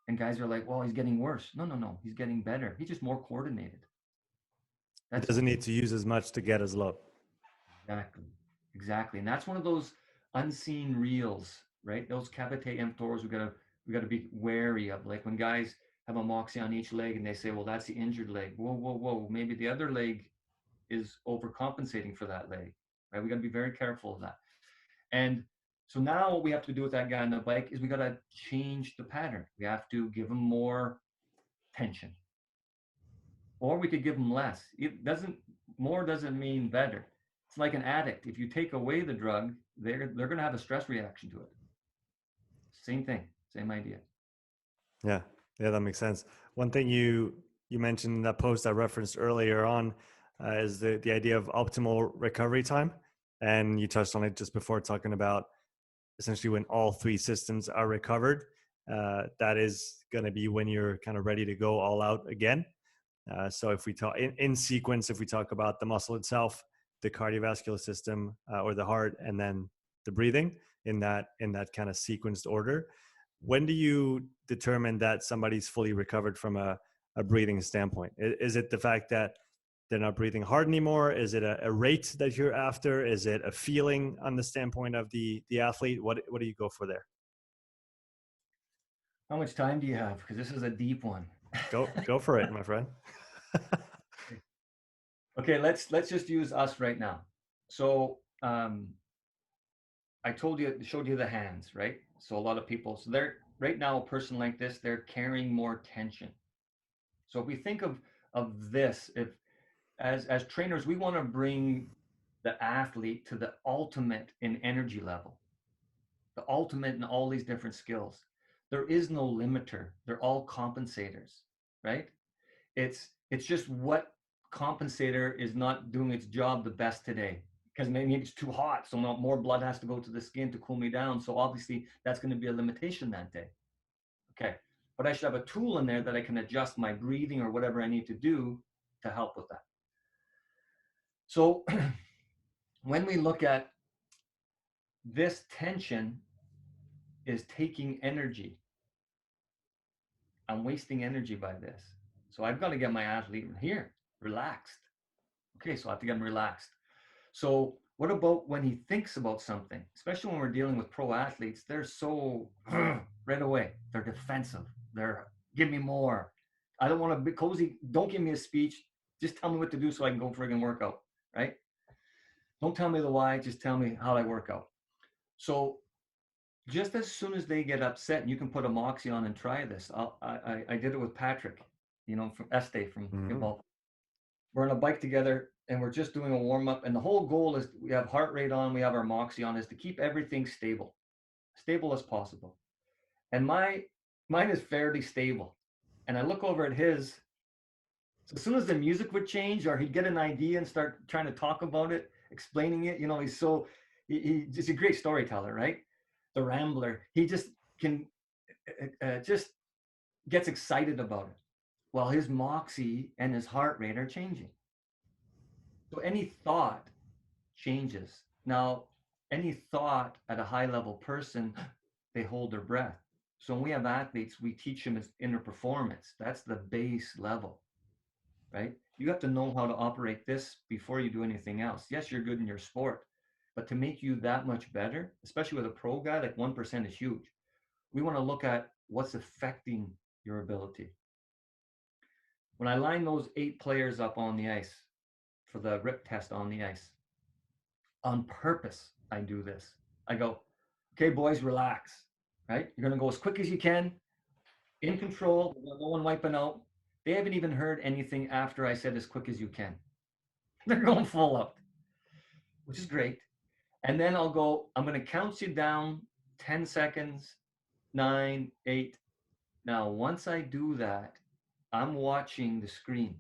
And guys are like, well, he's getting worse. No, he's getting better. He's just more coordinated. He doesn't need to use as much to get as low. Exactly. And that's one of those unseen reels, right? Those cavite emptors we got to be wary of. Like when guys have a Moxy on each leg and they say, well, that's the injured leg. Whoa. Maybe the other leg is overcompensating for that leg, right? We got to be very careful of that. And so now what we have to do with that guy on the bike is we got to change the pattern. We have to give him more tension. or we could give them less. More doesn't mean better. It's like an addict. If you take away the drug, they're going to have a stress reaction to it. Same thing, same idea. Yeah, yeah, that makes sense. One thing you mentioned in that post I referenced earlier on is the idea of optimal recovery time, and you touched on it just before, talking about essentially when all three systems are recovered. That is going to be when you're kind of ready to go all out again. So if we talk in sequence, if we talk about the muscle itself, the cardiovascular system, or the heart, and then the breathing in that kind of sequenced order, when do you determine that somebody's fully recovered from a breathing standpoint? Is it the fact that they're not breathing hard anymore? Is it a rate that you're after? Is it a feeling on the standpoint of the athlete? What do you go for there? How much time do you have? Because this is a deep one. Go for it, my friend. Okay, let's just use us right now. So I showed you the hands, right? So a lot of people, so they're right now, a person like this, they're carrying more tension. So if we think of this, if as trainers, we want to bring the athlete to the ultimate in energy level, the ultimate in all these different skills. There is no limiter. They're all compensators, right? It's just what compensator is not doing its job the best today, because maybe it's too hot, so more blood has to go to the skin to cool me down. So obviously that's going to be a limitation that day. Okay, but I should have a tool in there that I can adjust my breathing or whatever I need to do to help with that. So when we look at this, tension is taking energy. I'm wasting energy by this. So I've got to get my athlete here relaxed. Okay, so I have to get him relaxed. So what about when he thinks about something, especially when we're dealing with pro athletes? They're so right away, they're defensive. They're give me more. I don't want to be cozy. Don't give me a speech. Just tell me what to do so I can go friggin' work out, right? Don't tell me the why, just tell me how I work out. So just as soon as they get upset, and you can put a Moxy on and try this. I did it with Patrick, from Estes from Football. We're on a bike together and we're just doing a warm up. And the whole goal is we have heart rate on, we have our Moxy on, is to keep everything stable as possible. And mine is fairly stable. And I look over at his. So as soon as the music would change or he'd get an idea and start trying to talk about it, explaining it, he's a great storyteller, right? The rambler. He just can just gets excited about it, while his Moxy and his heart rate are changing. So any thought changes. Now, any thought at a high level person, they hold their breath. So when we have athletes, we teach them inner performance. That's the base level, right? You have to know how to operate this before you do anything else. Yes, you're good in your sport, but to make you that much better, especially with a pro guy, like 1% is huge. We want to look at what's affecting your ability. When I line those 8 players up on the ice for the rip test on the ice, on purpose, I do this. I go, okay, boys, relax, right? You're going to go as quick as you can, in control, no one wiping out. They haven't even heard anything after I said as quick as you can. They're going full out, which is great. And then I'll go, I'm going to count you down 10 seconds, 9, 8. Now, once I do that, I'm watching the screen.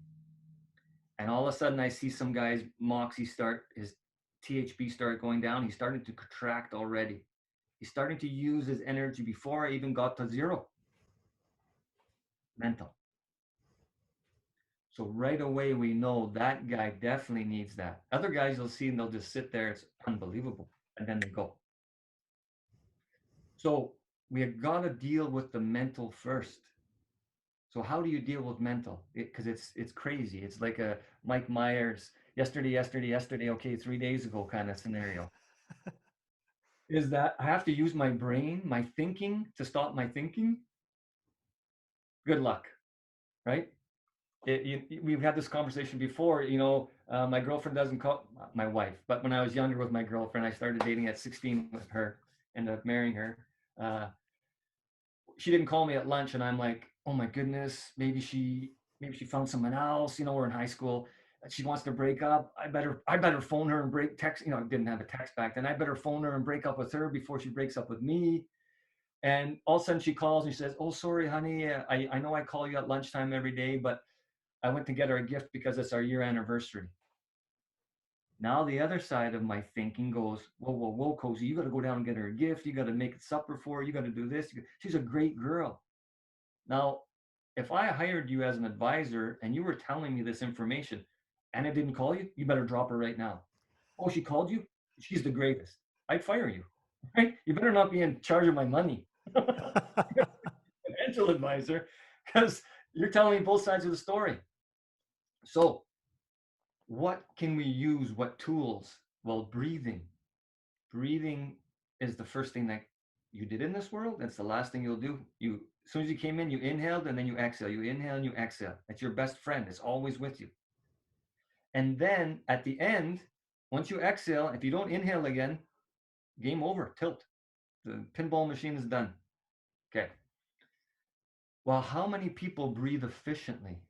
And all of a sudden I see some guy's Moxy start, his THB start going down. He's starting to contract already. He's starting to use his energy before I even got to 0. Mental. So right away we know that guy definitely needs that. Other guys you'll see and they'll just sit there. It's unbelievable. And then they go. So we have got to deal with the mental first. So how do you deal with mental? Because it's crazy. It's like a Mike Myers yesterday, okay, 3 days ago kind of scenario. Is that I have to use my brain, my thinking to stop my thinking? Good luck, right? We've had this conversation before. My girlfriend doesn't call my wife, but when I was younger with my girlfriend, I started dating at 16 with her, ended up marrying her. She didn't call me at lunch, and I'm like, oh my goodness, maybe she maybe she found someone else, you know, or in high school, she wants to break up. I better phone her and break text, you know, I didn't have a text back then. I better phone her and break up with her before she breaks up with me. And all of a sudden she calls and she says, "Oh, sorry, honey. I know I call you at lunchtime every day, but I went to get her a gift because it's our year anniversary." Now the other side of my thinking goes, "Whoa, whoa, whoa, Cozy, you got to go down and get her a gift. You got to make supper for her. You got to do this. She's a great girl." Now, if I hired you as an advisor and you were telling me this information and I didn't call you, you better drop her right now. "Oh, she called you? She's the greatest." I'd fire you, right? You better not be in charge of my money. Financial advisor, because you're telling me both sides of the story. So, what can we use? What tools? Well, breathing. Breathing is the first thing that you did in this world. That's the last thing you'll do. You, as soon as you came in, you inhaled and then you exhale. You inhale and you exhale. That's your best friend. It's always with you. And then at the end, once you exhale, if you don't inhale again, game over, tilt. The pinball machine is done. Okay. Well, how many people breathe efficiently?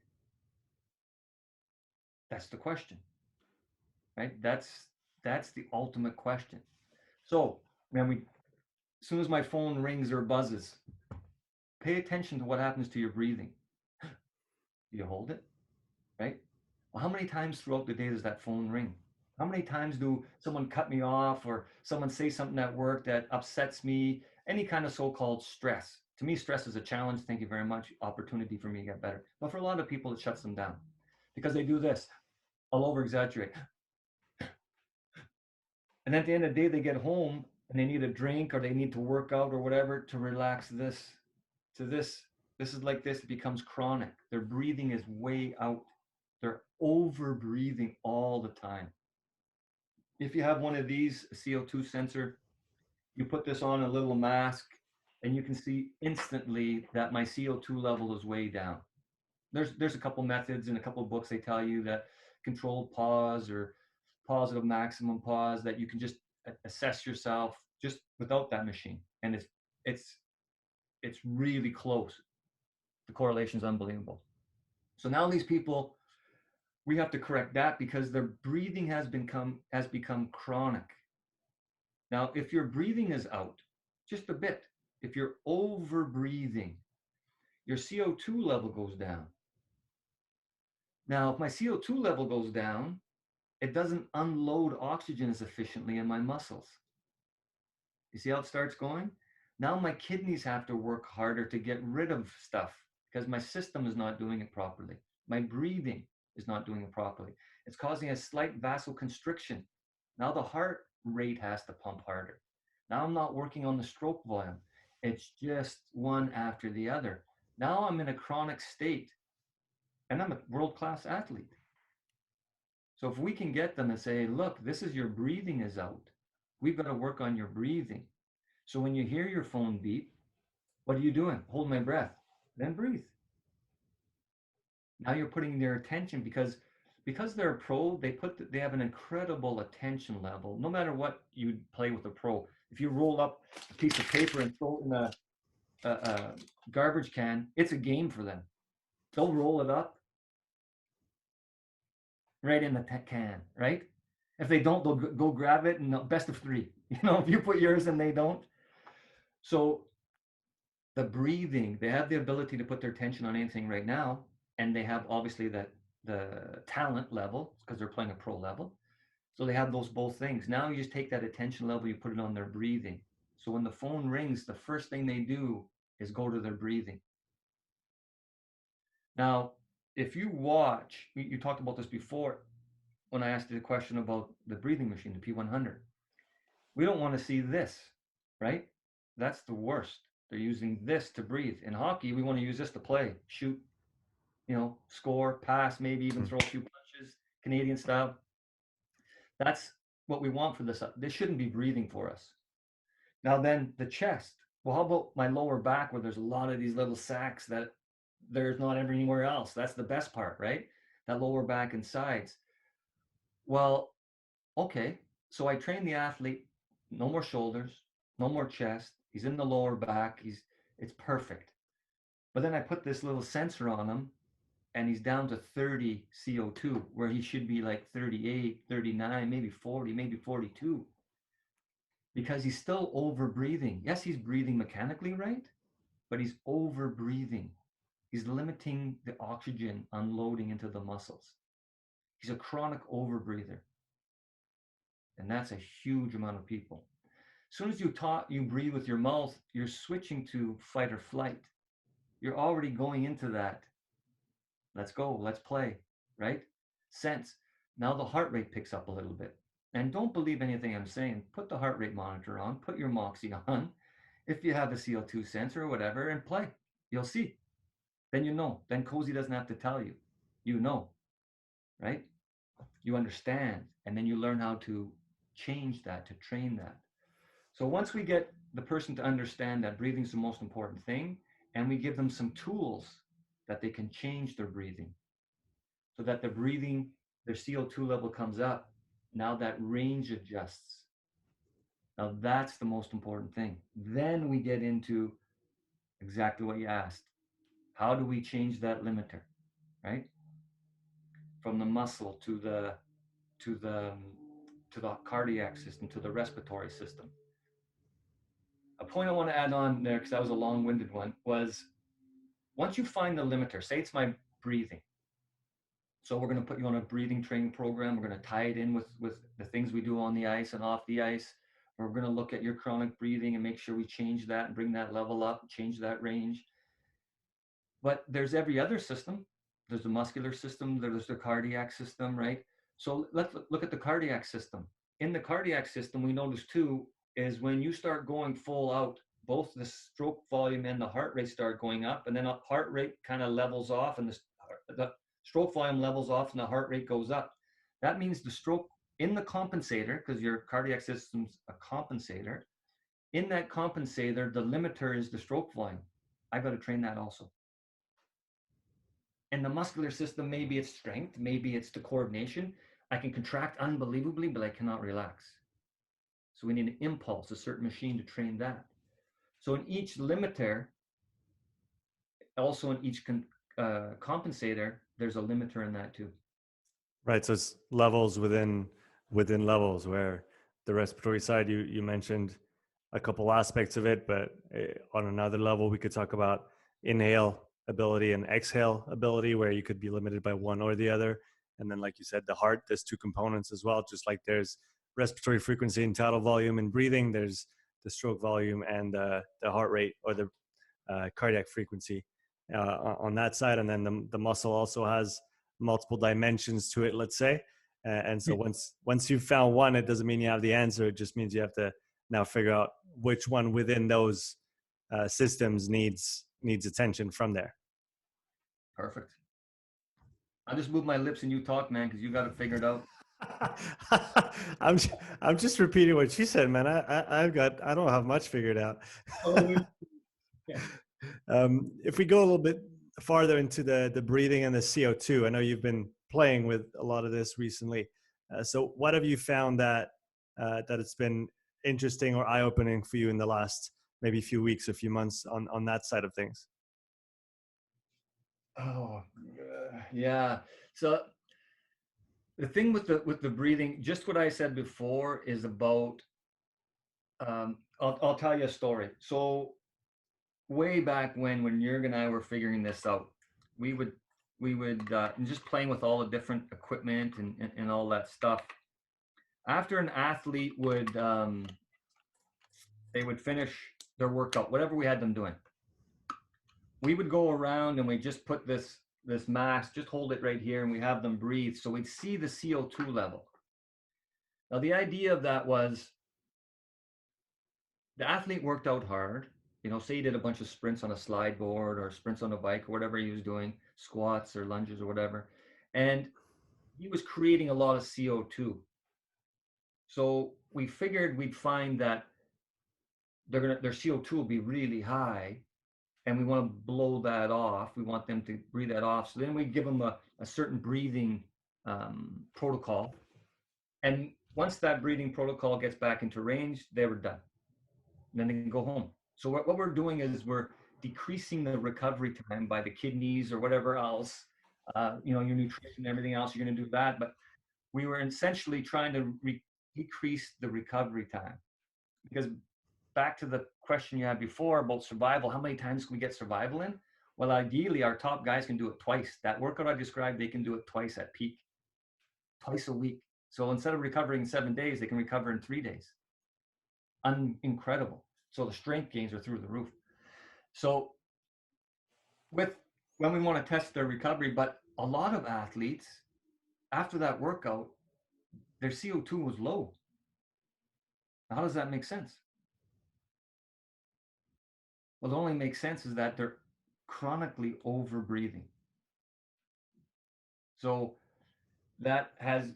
That's the question, right? That's the ultimate question. So, when we, as soon as my phone rings or buzzes, pay attention to what happens to your breathing. You hold it, right? Well, how many times throughout the day does that phone ring? How many times do someone cut me off or someone say something at work that upsets me? Any kind of so-called stress. To me, stress is a challenge. Thank you very much. Opportunity for me to get better. But for a lot of people, it shuts them down because they do this. I'll over exaggerate. And at the end of the day, they get home and they need a drink or they need to work out or whatever to relax this to this. This is like this. It becomes chronic. Their breathing is way out. They're over breathing all the time. If you have one of these, a CO2 sensor, you put this on a little mask and you can see instantly that my CO2 level is way down. There's a couple methods in a couple of books they tell you that controlled pause or positive maximum pause that you can just assess yourself just without that machine. And it's it's really close. The correlation is unbelievable. So now these people, we have to correct that because their breathing has become chronic. Now, if your breathing is out just a bit, if you're over breathing, your CO2 level goes down. Now, if my CO2 level goes down, it doesn't unload oxygen as efficiently in my muscles. You see how it starts going? Now my kidneys have to work harder to get rid of stuff because my system is not doing it properly. My breathing is not doing it properly. It's causing a slight vasoconstriction. Now the heart rate has to pump harder. Now I'm not working on the stroke volume. It's just one after the other. Now I'm in a chronic state and I'm a world-class athlete. So if we can get them and say, look, this is your breathing is out. We've got to work on your breathing. So when you hear your phone beep, what are you doing? Hold my breath, then breathe. Now you're putting their attention because they're a pro, they have an incredible attention level. No matter what you play with a pro, if you roll up a piece of paper and throw it in a garbage can, it's a game for them. They'll roll it up right in the can, right? If they don't, they'll go grab it and best of three. You know, if you put yours and they don't. So the breathing, they have the ability to put their attention on anything right now, and they have obviously the talent level because they're playing a pro level. So they have those both things. Now you just take that attention level, you put it on their breathing. So when the phone rings, the first thing they do is go to their breathing. Now, if you watch, you talked about this before when I asked you the question about the breathing machine, the P100. We don't want to see this, right? That's the worst. They're using this to breathe. In hockey, we want to use this to play, shoot, you know, score, pass, maybe even throw a few punches, Canadian style. That's what we want for this. This shouldn't be breathing for us. Now then the chest. Well, how about my lower back where there's a lot of these little sacs that there's not anywhere else? That's the best part, right? That lower back and sides. Well, okay. So I train the athlete, no more shoulders, no more chest. He's in the lower back. It's perfect. But then I put this little sensor on him and he's down to 30 CO2, where he should be like 38, 39, maybe 40, maybe 42, because he's still over breathing. Yes, he's breathing mechanically, right? But he's over breathing. He's limiting the oxygen unloading into the muscles. He's a chronic overbreather. And that's a huge amount of people. As soon as you breathe with your mouth, you're switching to fight or flight. You're already going into that. Let's go, let's play, right? Sense. Now the heart rate picks up a little bit. And don't believe anything I'm saying. Put the heart rate monitor on, put your Moxy on, if you have the CO2 sensor or whatever, and play. You'll see. Then you know. Then Cozy doesn't have to tell you. You know, right? You understand. And then you learn how to change that, to train that. So once we get the person to understand that breathing is the most important thing, and we give them some tools that they can change their breathing so that their breathing, their CO2 level comes up, now that range adjusts. Now that's the most important thing. Then we get into exactly what you asked. How do we change that limiter, right? From the muscle to the to the to the cardiac system, to the respiratory system. A point I want to add on there, because that was a long-winded one, was once you find the limiter, say it's my breathing. So we're going to put you on a breathing training program. We're going to tie it in with the things we do on the ice and off the ice. We're going to look at your chronic breathing and make sure we change that and bring that level up, change that range. But there's every other system. There's the muscular system, there's the cardiac system, right? So let's look at the cardiac system. In the cardiac system, we notice too, is when you start going full out, both the stroke volume and the heart rate start going up, and then a heart rate kind of levels off, and the stroke volume levels off, and the heart rate goes up. That means the stroke in the compensator, because your cardiac system's a compensator, in that compensator, the limiter is the stroke volume. I got to train that also. And the muscular system, maybe it's strength, maybe it's the coordination. I can contract unbelievably, but I cannot relax. So we need an impulse, a certain machine to train that. So in each limiter, also in each compensator, there's a limiter in that too. Right. So it's levels within levels, where the respiratory side, you mentioned a couple aspects of it, but on another level, we could talk about inhale ability and exhale ability, where you could be limited by one or the other. And then, like you said, the heart, there's two components as well. Just like there's respiratory frequency and tidal volume in breathing, there's the stroke volume and the heart rate, or the cardiac frequency on that side. And then the muscle also has multiple dimensions to it, let's say. And so once you've found one, it doesn't mean you have the answer. It just means you have to now figure out which one within those systems needs attention from there. Perfect. I'll just move my lips and you talk, man, because you got to figure it out. I'm just repeating what she said, man. I don't have much figured out. If we go a little bit farther into the breathing and the CO2, I know you've been playing with a lot of this recently. So what have you found that it's been interesting or eye-opening for you in the last maybe few weeks, a few months on that side of things? Oh, yeah. So the thing with the breathing, just what I said before, is about. I'll tell you a story. So way back when Juerg and I were figuring this out, we would just playing with all the different equipment and all that stuff. After an athlete would they would finish their workout, whatever we had them doing, we would go around and we just put this mask, just hold it right here, and we have them breathe, so we'd see the CO2 level. Now the idea of that was the athlete worked out hard. Say he did a bunch of sprints on a slide board or sprints on a bike or whatever he was doing, squats or lunges or whatever, and he was creating a lot of CO2. So we figured we'd find that their CO2 will be really high, and we want to blow that off. We want them to breathe that off. So then we give them a certain breathing protocol. And once that breathing protocol gets back into range, they were done. And then they can go home. So what we're doing is we're decreasing the recovery time by the kidneys or whatever else your nutrition and everything else, you're going to do that. But we were essentially trying to decrease the recovery time, because back to the question you had before about survival, how many times can we get survival in? Well, ideally, our top guys can do it twice. That workout I described, they can do it twice at peak, twice a week. So instead of recovering in 7 days, they can recover in 3 days. Incredible. So the strength gains are through the roof. So when we want to test their recovery, but a lot of athletes, after that workout, their CO2 was low. How does that make sense? Well, it only makes sense is that they're chronically over breathing. So that has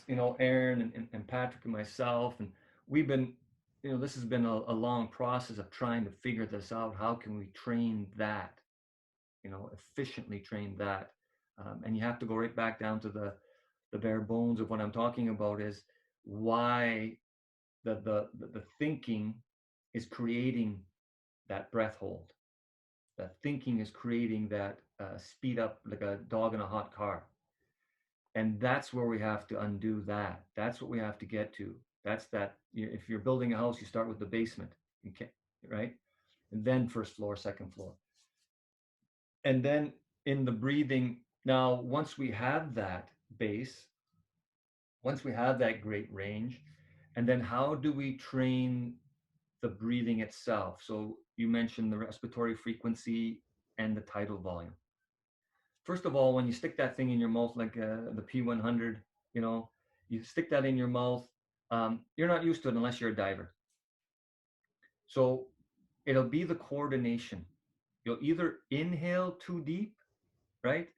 Aaron and Patrick and myself, and we've been, this has been a long process of trying to figure this out. How can we train that, efficiently train that? And you have to go right back down to the bare bones of what I'm talking about, is why the thinking is creating that breath hold. That thinking is creating that speed up like a dog in a hot car. And that's where we have to undo that. That's what we have to get to. That's that. If you're building a house, you start with the basement, right? And then first floor, second floor. And then in the breathing, now, once we have that base, once we have that great range, and then how do we train the breathing itself? So you mentioned the respiratory frequency and the tidal volume. First of all, when you stick that thing in your mouth, like the P100, you stick that in your mouth, you're not used to it unless you're a diver. So it'll be the coordination. You'll either inhale too deep, right?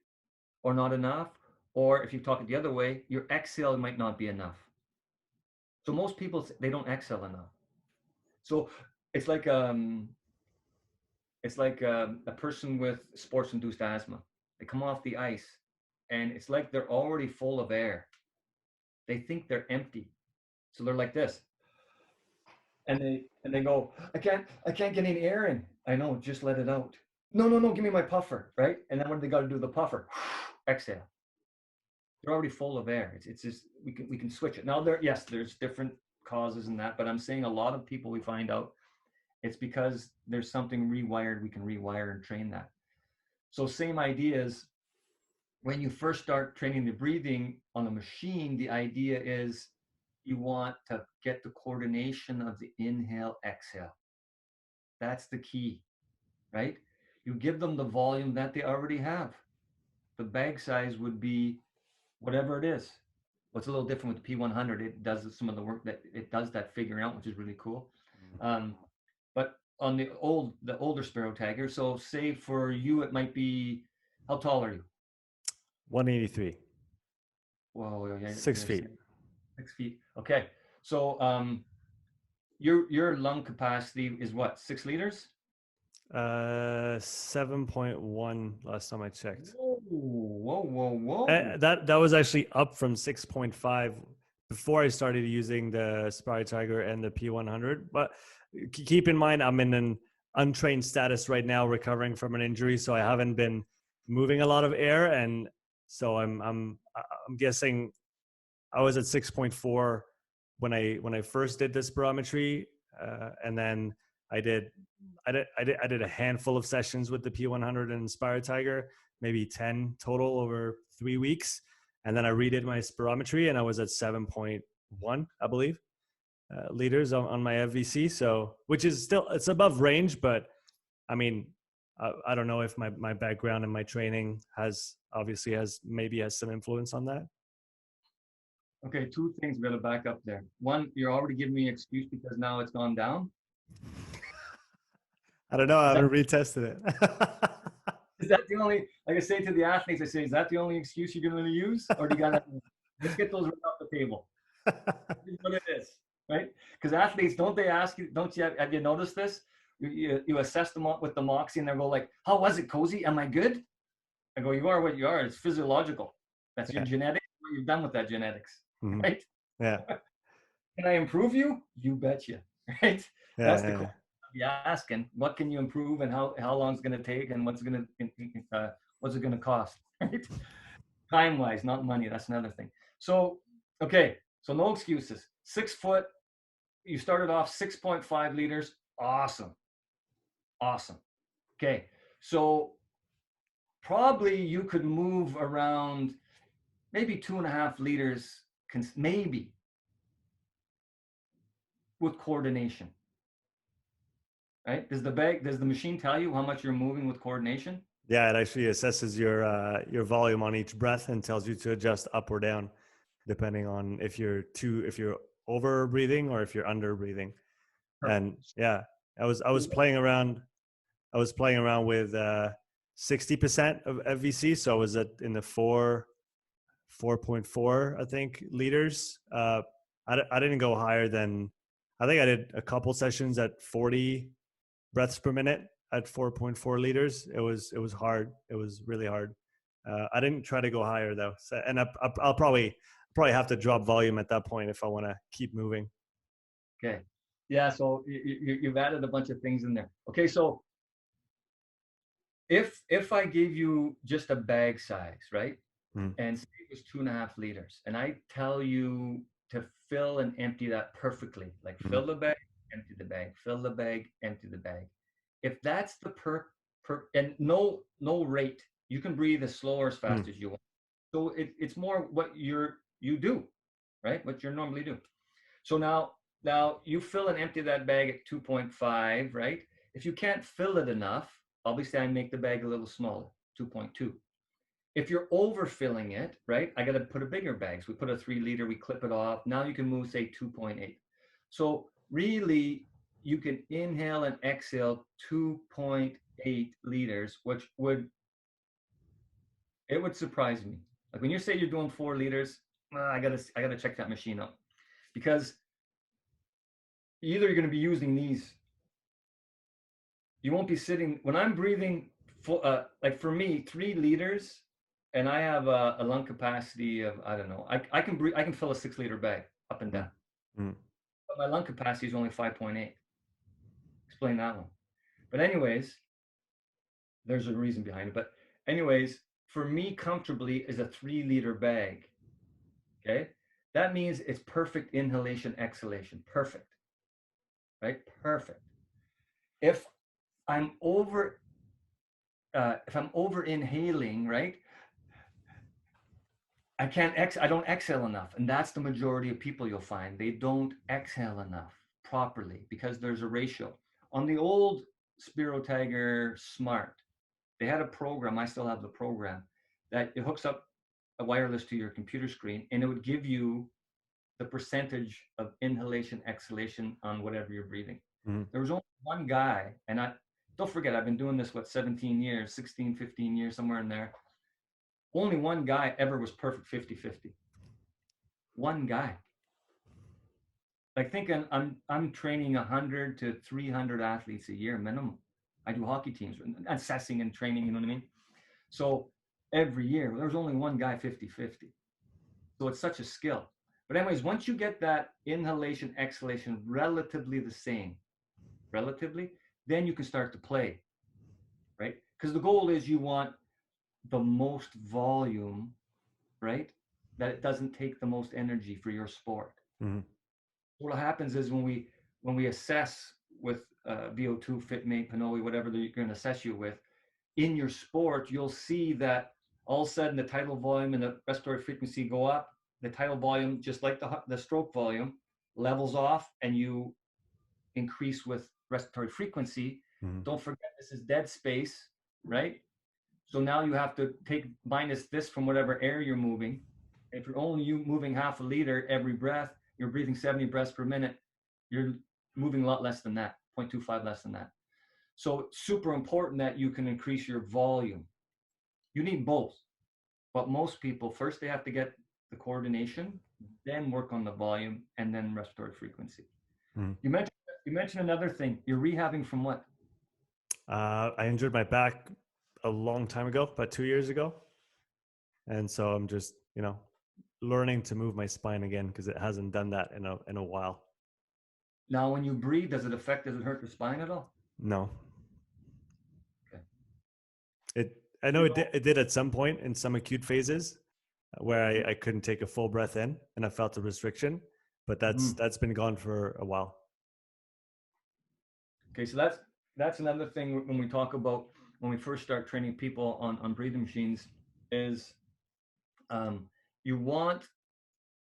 Or not enough. Or if you talk it the other way, your exhale might not be enough. So most people, they don't exhale enough. So it's like a person with sports-induced asthma. They come off the ice, and it's like they're already full of air. They think they're empty, so they're like this, and they go, I can't get any air in. I know, just let it out. No, give me my puffer, right? And then when they got to do the puffer, exhale. They're already full of air. It's just we can switch it. Now there's different causes in that, but I'm saying a lot of people, we find out it's because there's something rewired. We can rewire and train that. So same ideas. When you first start training the breathing on a machine, the idea is you want to get the coordination of the inhale, exhale. That's the key, right? You give them the volume that they already have. The bag size would be whatever it is. What's a little different with the P100, it does some of the work that it does, that figuring out, which is really cool. But on the older sparrow tagger, so say for you, it might be, how tall are you? 183. Whoa, yeah, 6 feet. 6 feet. Okay. So your lung capacity is what, 6 liters? 7.1 last time I checked. Whoa. That was actually up from 6.5 before I started using the Spire Tiger and the P100. But keep in mind, I'm in an untrained status right now, recovering from an injury, so I haven't been moving a lot of air, and so I'm guessing I was at 6.4 when I first did the spirometry, and then I did a handful of sessions with the P100 and Inspire Tiger, maybe 10 total over 3 weeks, and then I redid my spirometry, and I was at 7.1, I believe, liters on my FVC. So, which is still, it's above range, but I mean, I don't know if my background and my training has some influence on that. Okay, 2 things we got to back up there. One, you're already giving me an excuse because now it's gone down. I don't know. I haven't retested it. Is that the only, like I say to the athletes, I say, is that the only excuse you're going to use? Or do you got to, let's get those right off the table. Here's what it is, right? Because athletes, don't they ask you, have you noticed this? You assess them with the Moxy and they go like, how was it, Cozy? Am I good? I go, you are what you are. It's physiological. That's your genetics, what you've done with that genetics, right? Yeah. Can I improve you? You betcha, right? Yeah, That's the question. Be asking, what can you improve and how long it's going to take and what's going to What's it going to cost? Right? Time wise, not money. That's another thing. So, okay. So no excuses. 6 foot. You started off 6.5 liters. Awesome. Awesome. Okay. So probably you could move around maybe 2.5 liters, maybe, with coordination. Right? Does the machine tell you how much you're moving with coordination? Yeah, it actually assesses your volume on each breath and tells you to adjust up or down depending on if you're over breathing or if you're under breathing. Perfect. And yeah, I was playing around. I was playing around with 60% of FVC, so I was in the 4.4, I think, liters. I didn't go higher than, I think I did a couple sessions at 40 breaths per minute at 4.4 liters. It was hard. It was really hard. I didn't try to go higher though, so, and I'll probably have to drop volume at that point if I want to keep moving. Okay. Yeah. So you've added a bunch of things in there. Okay. So if I gave you just a bag size, right, and say it was 2.5 liters, and I tell you to fill and empty that perfectly, like fill the bag, empty the bag, fill the bag, empty the bag. If that's the and no rate, you can breathe as slow or as fast as you want. So it's more what you do, right? What you normally do. So now you fill and empty that bag at 2.5, right? If you can't fill it enough, obviously I make the bag a little smaller, 2.2. If you're overfilling it, right, I got to put a bigger bag. So we put a 3 liter, we clip it off. Now you can move, say, 2.8. So really, you can inhale and exhale 2.8 liters, which would surprise me. Like when you say you're doing 4 liters, I gotta check that machine out, because either you're going to be using these, you won't be sitting when I'm breathing full, like for me 3 liters, and I have a lung capacity of, I don't know, I can breathe, I can fill a 6 liter bag up and down, but my lung capacity is only 5.8. Explain that one. But anyways, there's a reason behind it. But anyways, for me comfortably is a 3 liter bag. Okay, that means it's perfect inhalation exhalation, perfect, right? Perfect. If I'm over inhaling, right, I don't exhale enough. And that's the majority of people you'll find. They don't exhale enough properly because there's a ratio. On the old Spiro Tiger Smart, they had a program, I still have the program, that it hooks up a wireless to your computer screen, and it would give you the percentage of inhalation, exhalation on whatever you're breathing. There was only one guy, and don't forget, I've been doing this, 17 years, 16, 15 years, somewhere in there. Only one guy ever was perfect 50-50. One guy. Like thinking I'm training 100 to 300 athletes a year minimum. I do hockey teams, assessing and training, you know what I mean? So every year, there's only one guy 50-50. So it's such a skill. But anyways, once you get that inhalation, exhalation relatively the same, then you can start to play, right? Because the goal is you want the most volume, right? That it doesn't take the most energy for your sport. What happens is when we assess with VO2, FitMate, Panoe, whatever you're going to assess you with, in your sport, you'll see that all of a sudden the tidal volume and the respiratory frequency go up. The tidal volume, just like the stroke volume, levels off, and you increase with respiratory frequency. Don't forget, this is dead space, right? So now you have to minus this from whatever air you're moving. If you're only moving 0.5 liter every breath, you're breathing 70 breaths per minute. You're moving a lot less than that, 0.25 less than that. So super important that you can increase your volume. You need both. But most people, first they have to get the coordination, then work on the volume, and then respiratory frequency. You mentioned another thing. You're rehabbing from what? I injured my back a long time ago, about 2 years ago. And so I'm just, learning to move my spine again because it hasn't done that in a while. Now, when you breathe, does it hurt your spine at all? No. Okay. I know it did at some point in some acute phases where I couldn't take a full breath in and I felt a restriction, but that's been gone for a while. Okay, so that's another thing when we talk about when we first start training people on breathing machines is you want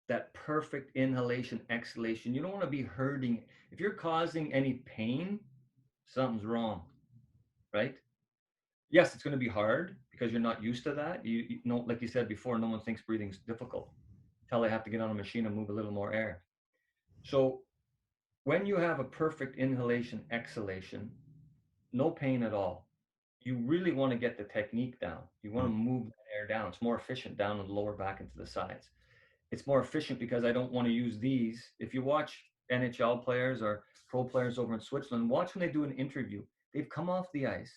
that perfect inhalation, exhalation. You don't want to be hurting. If you're causing any pain, something's wrong, right? Yes, it's going to be hard because you're not used to that. You know, like you said before, no one thinks breathing is difficult until they have to get on a machine and move a little more air. So when you have a perfect inhalation, exhalation, no pain at all, you really want to get the technique down. You want to move the air down. It's more efficient down and lower back into the sides. It's more efficient because I don't want to use these. If you watch NHL players or pro players over in Switzerland, watch when they do an interview. They've come off the ice,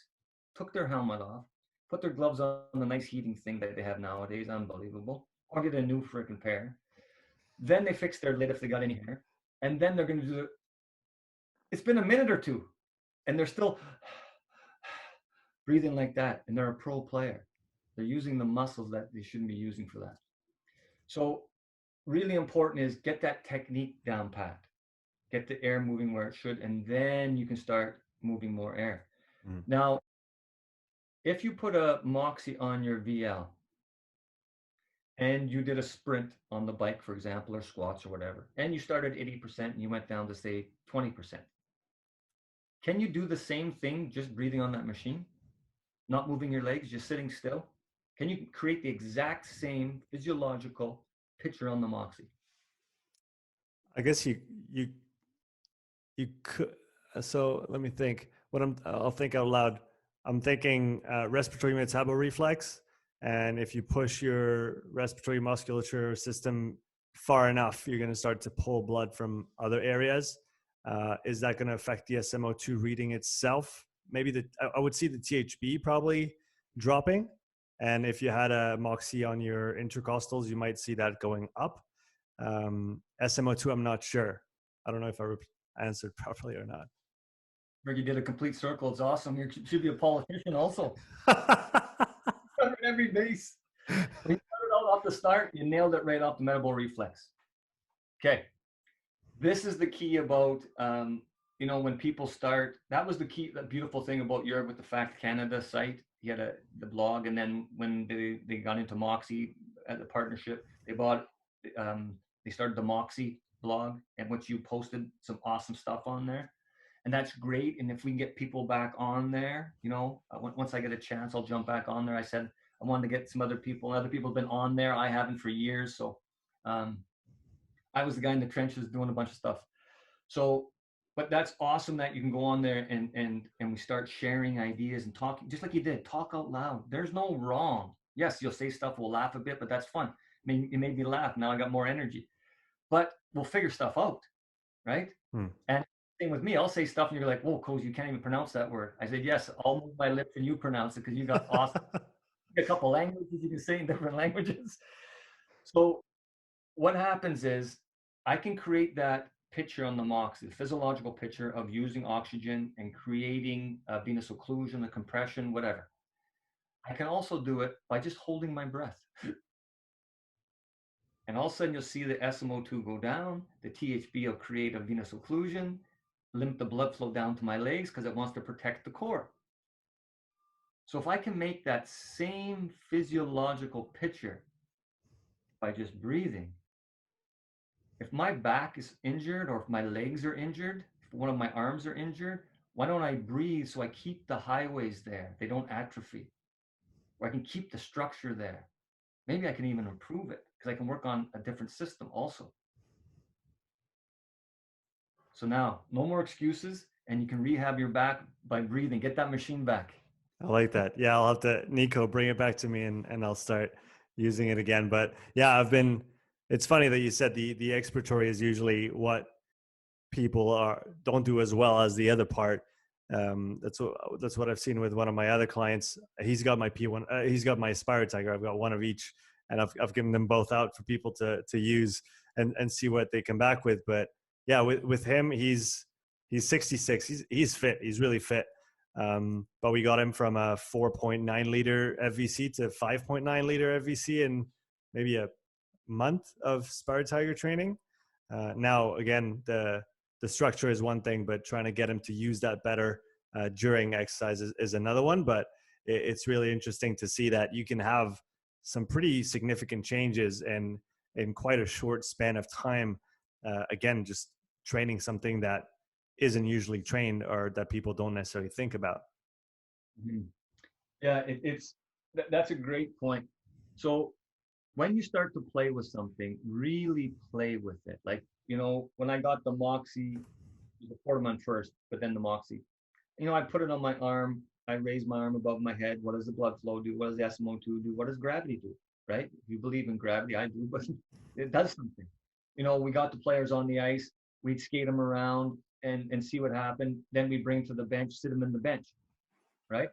took their helmet off, put their gloves on the nice heating thing that they have nowadays, unbelievable, or get a new freaking pair. Then they fix their lid if they got any hair. And then they're going to do it. It's been a minute or two, and they're still breathing like that. And they're a pro player. They're using the muscles that they shouldn't be using for that. So really important is get that technique down pat, get the air moving where it should, and then you can start moving more air. Now, if you put a Moxy on your VL and you did a sprint on the bike, for example, or squats or whatever, and you started 80% and you went down to say 20%, can you do the same thing just breathing on that machine, not moving your legs, just sitting still? Can you create the exact same physiological picture on the Moxy? I guess you could. So let me think. I'll think out loud. I'm thinking respiratory metabolic reflex, and if you push your respiratory musculature system far enough, you're going to start to pull blood from other areas. Is that going to affect the SMO2 reading itself? Maybe I would see the THB probably dropping, and if you had a Moxy on your intercostals, you might see that going up. SMO2, I'm not sure. I don't know if I answered properly or not. Greg, you did a complete circle. It's awesome. You should be a politician also. Every base. When you started out off the start, you nailed it right off the metabolic reflex. Okay. This is the key about, when people start, that was the key, the beautiful thing about Juerg with the Fact Canada site. He had the blog, and then when they got into Moxy as a partnership, they started the Moxy blog, and which you posted some awesome stuff on there. And that's great. And if we can get people back on there, once I get a chance, I'll jump back on there. I said I wanted to get some other people. Other people have been on there. I haven't for years. So I was the guy in the trenches doing a bunch of stuff. So, but that's awesome that you can go on there and we start sharing ideas and talking, just like you did. Talk out loud. There's no wrong. Yes, you'll say stuff. We'll laugh a bit, but that's fun. I mean, it made me laugh. Now I got more energy. But we'll figure stuff out, right? And thing with me, I'll say stuff and you're like, whoa, Koz, you can't even pronounce that word. I said, yes, I'll move my lips and you pronounce it because you got awesome. A couple languages you can say in different languages. So what happens is I can create that picture on the Moxy, the physiological picture of using oxygen and creating venous occlusion, the compression, whatever. I can also do it by just holding my breath. And all of a sudden you'll see the SMO2 go down, the THB will create a venous occlusion, limit the blood flow down to my legs because it wants to protect the core. So if I can make that same physiological picture by just breathing, if my back is injured or if my legs are injured, if one of my arms are injured, why don't I breathe so I keep the highways there? They don't atrophy. Or I can keep the structure there. Maybe I can even improve it because I can work on a different system also. So now, no more excuses, and you can rehab your back by breathing. Get that machine back. I like that. Yeah, I'll have to, Nico, bring it back to me and I'll start using it again. But yeah, it's funny that you said the expiratory is usually what people don't do as well as the other part. That's what I've seen with one of my other clients. He's got my P1, he's got my Aspire Tiger. I've got one of each, and I've given them both out for people to use and see what they come back with. But yeah, with him, he's 66. He's fit. He's really fit. But we got him from a 4.9 liter FVC to 5.9 liter FVC in maybe a month of Spire Tiger training. Now, again, the structure is one thing, but trying to get him to use that better during exercise is another one. But it's really interesting to see that you can have some pretty significant changes in quite a short span of time. Again, just training something that isn't usually trained or that people don't necessarily think about. Mm-hmm. Yeah, that's a great point. So when you start to play with something, really play with it. Like, when I got the Moxy, the Portamon first, but then the Moxy, I put it on my arm. I raise my arm above my head. What does the blood flow do? What does the SMO2 do? What does gravity do? Right? If you believe in gravity, I do, but it does something. We got the players on the ice. We'd skate them around and see what happened. Then we bring them to the bench, sit them in the bench, right?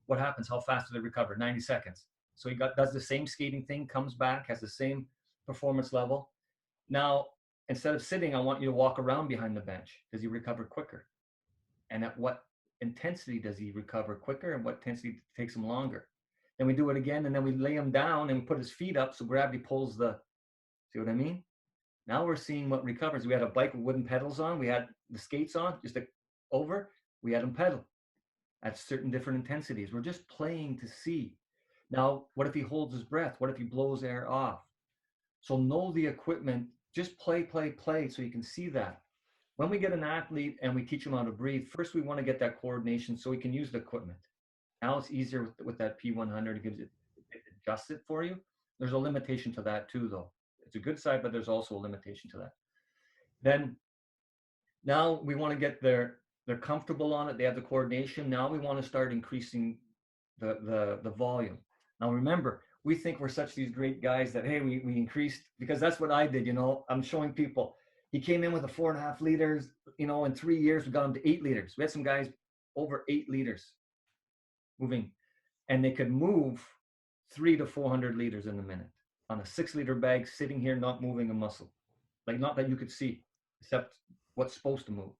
What happens? How fast do they recover? 90 seconds. So he does the same skating thing, comes back, has the same performance level. Now, instead of sitting, I want you to walk around behind the bench. Does he recover quicker? And at what intensity does he recover quicker, and what intensity takes him longer? Then we do it again, and then we lay him down and put his feet up so gravity pulls see what I mean? Now we're seeing what recovers. We had a bike with wooden pedals on. We had the skates on, just over. We had him pedal at certain different intensities. We're just playing to see. Now, what if he holds his breath? What if he blows air off? So know the equipment. Just play so you can see that. When we get an athlete and we teach him how to breathe, first we want to get that coordination so he can use the equipment. Now it's easier with that P100. It adjusts it for you. There's a limitation to that too, though. It's a good side, but there's also a limitation to that. Then now we want to get they're comfortable on it. They have the coordination. Now we want to start increasing the volume. Now remember, we think we're such these great guys that, hey, we increased, because that's what I did. I'm showing people. He came in with a 4.5 liters, in 3 years, we got him to 8 liters. We had some guys over 8 liters moving, and they could move 300 to 400 liters in a minute on a 6-liter bag, sitting here, not moving a muscle. Like, not that you could see, except what's supposed to move.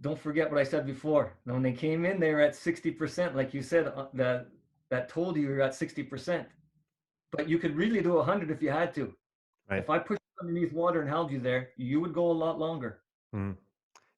Don't forget what I said before. When they came in, they were at 60%, like you said, that told you you're at 60%. But you could really do 100 if you had to. Right. If I pushed you underneath water and held you there, you would go a lot longer. Mm.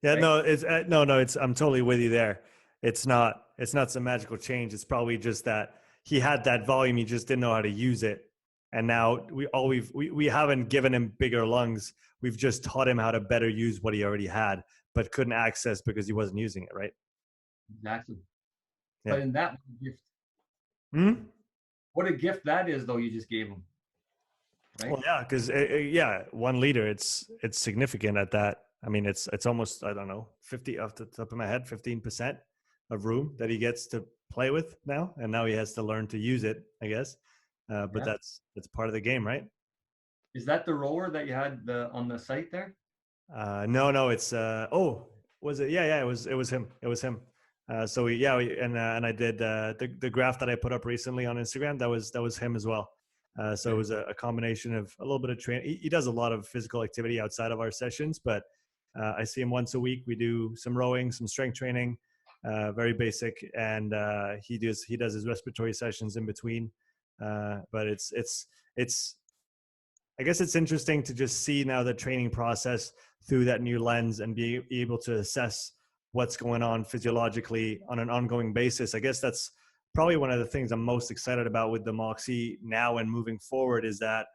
Yeah, right? I'm totally with you there. It's not some magical change. It's probably just that he had that volume, he just didn't know how to use it. And now we haven't given him bigger lungs. We've just taught him how to better use what he already had, but couldn't access because he wasn't using it, right? Exactly. Yeah. But in that gift, what a gift that is, though, you just gave him. Right? Well, yeah, because 1 liter, it's significant at that. I mean, it's almost, I don't know, 50 off the top of my head, 15% of room that he gets to play with now, and now he has to learn to use it, I guess. But that's part of the game, right? Is that the rower that you had on the site there? No, it's was it? Yeah, it was him. It was him. So and I did the graph that I put up recently on Instagram. That was him as well. So it was a combination of a little bit of training. He does a lot of physical activity outside of our sessions, but I see him once a week. We do some rowing, some strength training, very basic, and he does his respiratory sessions in between. But it's I guess it's interesting to just see now the training process through that new lens and be able to assess what's going on physiologically on an ongoing basis. I guess that's probably one of the things I'm most excited about with the Moxy now and moving forward, is that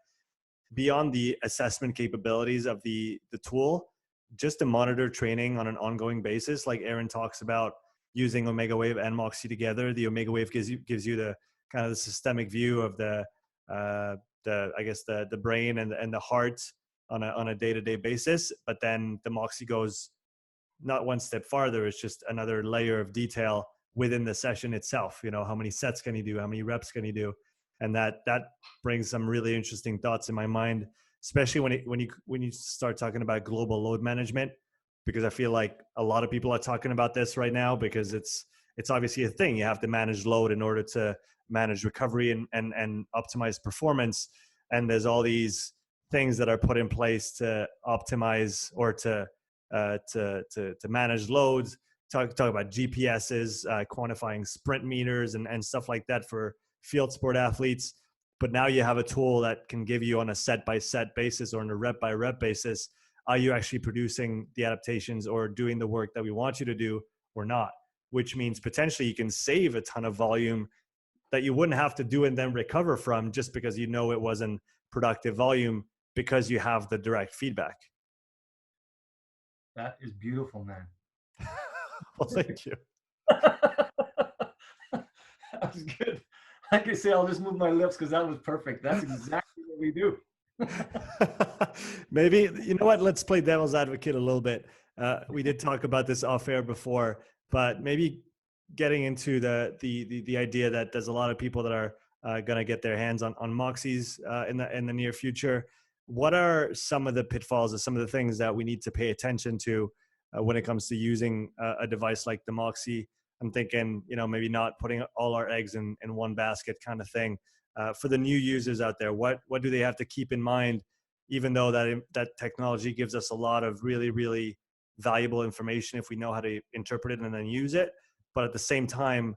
beyond the assessment capabilities of the tool, just to monitor training on an ongoing basis, like Aaron talks about using Omega Wave and Moxy together. The Omega Wave gives you the kind of the systemic view of the brain and the heart on a day-to-day basis. But then the Moxy goes not one step farther. It's just another layer of detail within the session itself. How many sets can you do? How many reps can you do? And that brings some really interesting thoughts in my mind, especially when you start talking about global load management, because I feel like a lot of people are talking about this right now, because it's obviously a thing. You have to manage load in order to manage recovery and optimize performance. And there's all these things that are put in place to optimize or to manage loads, talk about GPSs, quantifying sprint meters and stuff like that for field sport athletes. But now you have a tool that can give you on a set by set basis or on a rep by rep basis, are you actually producing the adaptations or doing the work that we want you to do or not? Which means potentially you can save a ton of volume that you wouldn't have to do and then recover from just because you know it wasn't productive volume because you have the direct feedback. That is beautiful, man. Well, thank you. That was good. I can say I'll just move my lips because that was perfect. That's exactly what we do. Maybe, you know what, let's play devil's advocate a little bit. We did talk about this off air before, but maybe getting into the idea that there's a lot of people that are going to get their hands on Moxys in the near future. What are some of the pitfalls or some of the things that we need to pay attention to when it comes to using a device like the Moxy? I'm thinking, maybe not putting all our eggs in one basket kind of thing. For the new users out there, what do they have to keep in mind, even though that technology gives us a lot of really, really valuable information if we know how to interpret it and then use it? But at the same time,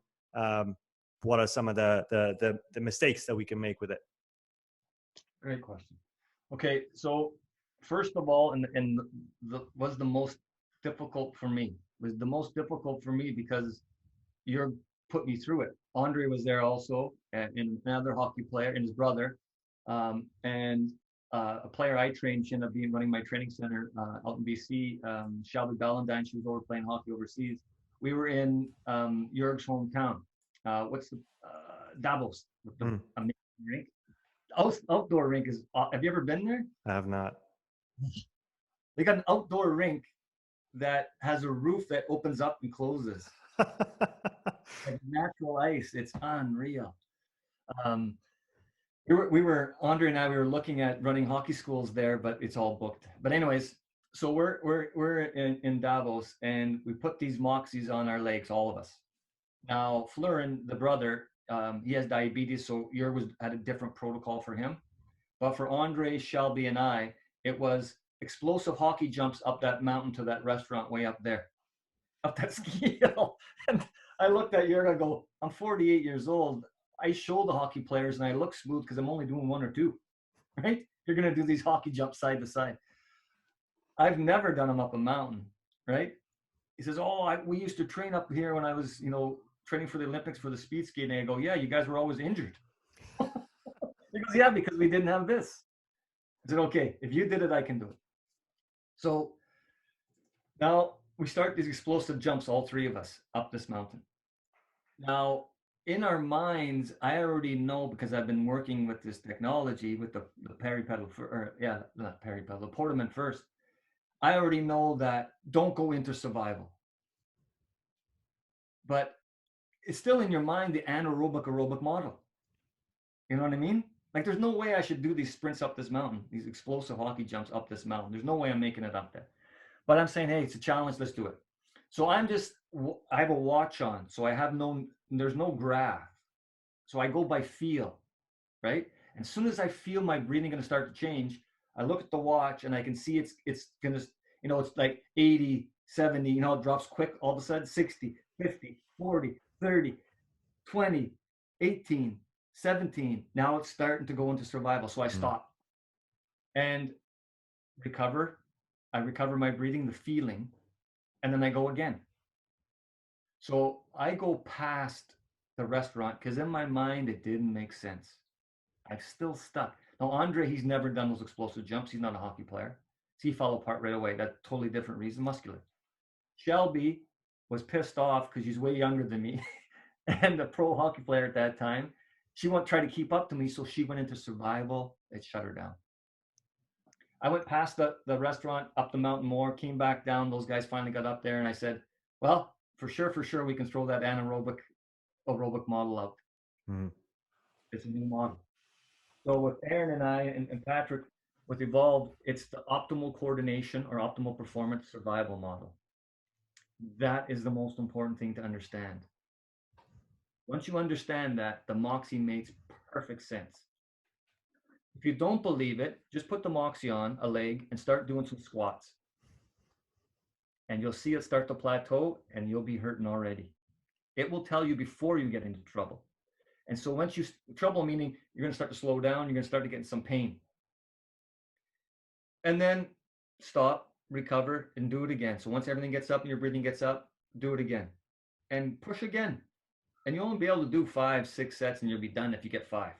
what are some of the mistakes that we can make with it? Great question. Okay, so first of all, was the most difficult for me. Was the most difficult for me because Juerg put me through it. Andre was there also, and another hockey player, and his brother, and a player I trained. She ended up running my training center out in BC. Shelby Ballandine, she was over playing hockey overseas. We were in Juerg's hometown. What's the Davos? With the amazing rink. Outdoor rink is. Have you ever been there? I have not. They got an outdoor rink that has a roof that opens up and closes. Like natural ice. It's unreal. We were Andre and I. We were looking at running hockey schools there, but it's all booked. But anyways, so we're in Davos, and we put these Moxys on our legs, all of us. Now, Florin, the brother, he has diabetes, so Juerg had a different protocol for him. But for Andre, Shelby, and I, it was explosive hockey jumps up that mountain to that restaurant way up there, up that ski hill. And I looked at Juerg, I go, I'm 48 years old. I show the hockey players and I look smooth because I'm only doing one or two, right? You're going to do these hockey jumps side to side. I've never done them up a mountain, right? He says, we used to train up here when I was, training for the Olympics for the speed skating. I go, yeah, you guys were always injured. He goes, yeah, because we didn't have this. I said, okay, if you did it, I can do it. So now we start these explosive jumps, all three of us, up this mountain. Now, in our minds, I already know, because I've been working with this technology, with the peripedal, the Portament first. I already know that don't go into survival. But it's still in your mind, the anaerobic aerobic model. You know what I mean? Like, there's no way I should do these sprints up this mountain, these explosive hockey jumps up this mountain. There's no way I'm making it up there. But I'm saying, hey, it's a challenge. Let's do it. So I have a watch on. So there's no graph. So I go by feel, right? And as soon as I feel my breathing going to start to change, I look at the watch and I can see it's going to, it's like 80, 70, it drops quick. All of a sudden, 60, 50, 40, 30, 20, 18, 17. Now it's starting to go into survival. So I stop and recover. I recover my breathing, the feeling, and then I go again. So I go past the restaurant because in my mind, it didn't make sense. I'm still stuck. Now, Andre, he's never done those explosive jumps. He's not a hockey player. So he fell apart right away. That's a totally different reason, muscular. Shelby was pissed off because she's way younger than me and a pro hockey player at that time. She won't try to keep up to me, so she went into survival. It shut her down. I went past the restaurant, up the mountain more, came back down. Those guys finally got up there, and I said, well, for sure, we can throw that anaerobic aerobic model out. It's a new model. So with Aaron and I and Patrick, with Evolved, it's the optimal coordination or optimal performance survival model. That is the most important thing to understand. Once you understand that, the Moxy makes perfect sense. If you don't believe it, just put the Moxy on a leg and start doing some squats. and you'll see it start to plateau and you'll be hurting already. It will tell you before you get into trouble. And so once you, trouble meaning you're going to start to slow down, you're going to start to get some pain. And then stop, recover, and do it again. So once everything gets up and your breathing gets up, do it again. And push again. And you'll only be able to do 5, 6 sets and you'll be done if you get 5.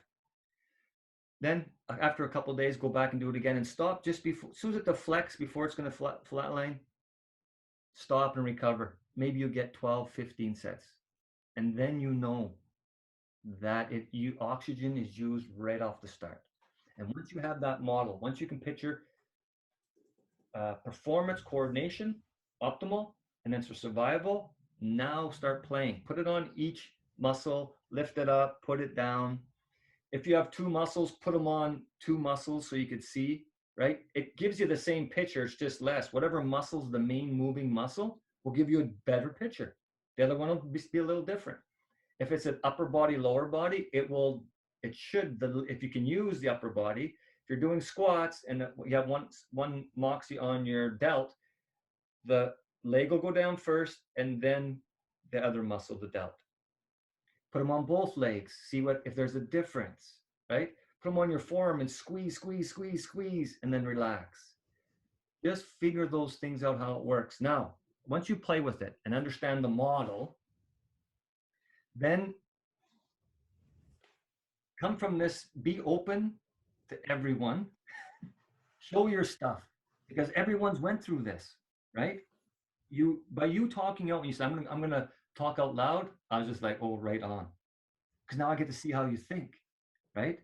Then after a couple of days, go back and do it again and stop just before, as soon as it deflects, before it's going to flatline, stop and recover. Maybe you get 12, 15 sets. And then you know that oxygen is used right off the start. And once you have that model, once you can picture performance, coordination, optimal, and then for survival, now start playing. Put it on each muscle, lift it up, put it down. If you have 2 muscles, put them on 2 muscles so you could see, right? It gives you the same picture, it's just less. Whatever muscle's the main moving muscle will give you a better picture. The other one will be a little different. If it's an upper body, lower body, if you can use the upper body, if you're doing squats and you have one Moxy on your delt, the leg will go down first and then the other muscle, the delt. Put them on both legs, see if there's a difference, right? Put them on your forearm and squeeze, squeeze, squeeze, squeeze, and then relax. Just figure those things out, how it works. Now, once you play with it and understand the model, then come from this, be open to everyone, show your stuff, because everyone's went through this, right? By you talking out, when you say, I'm gonna talk out loud, I was just like, oh, right on. Because now I get to see how you think, right?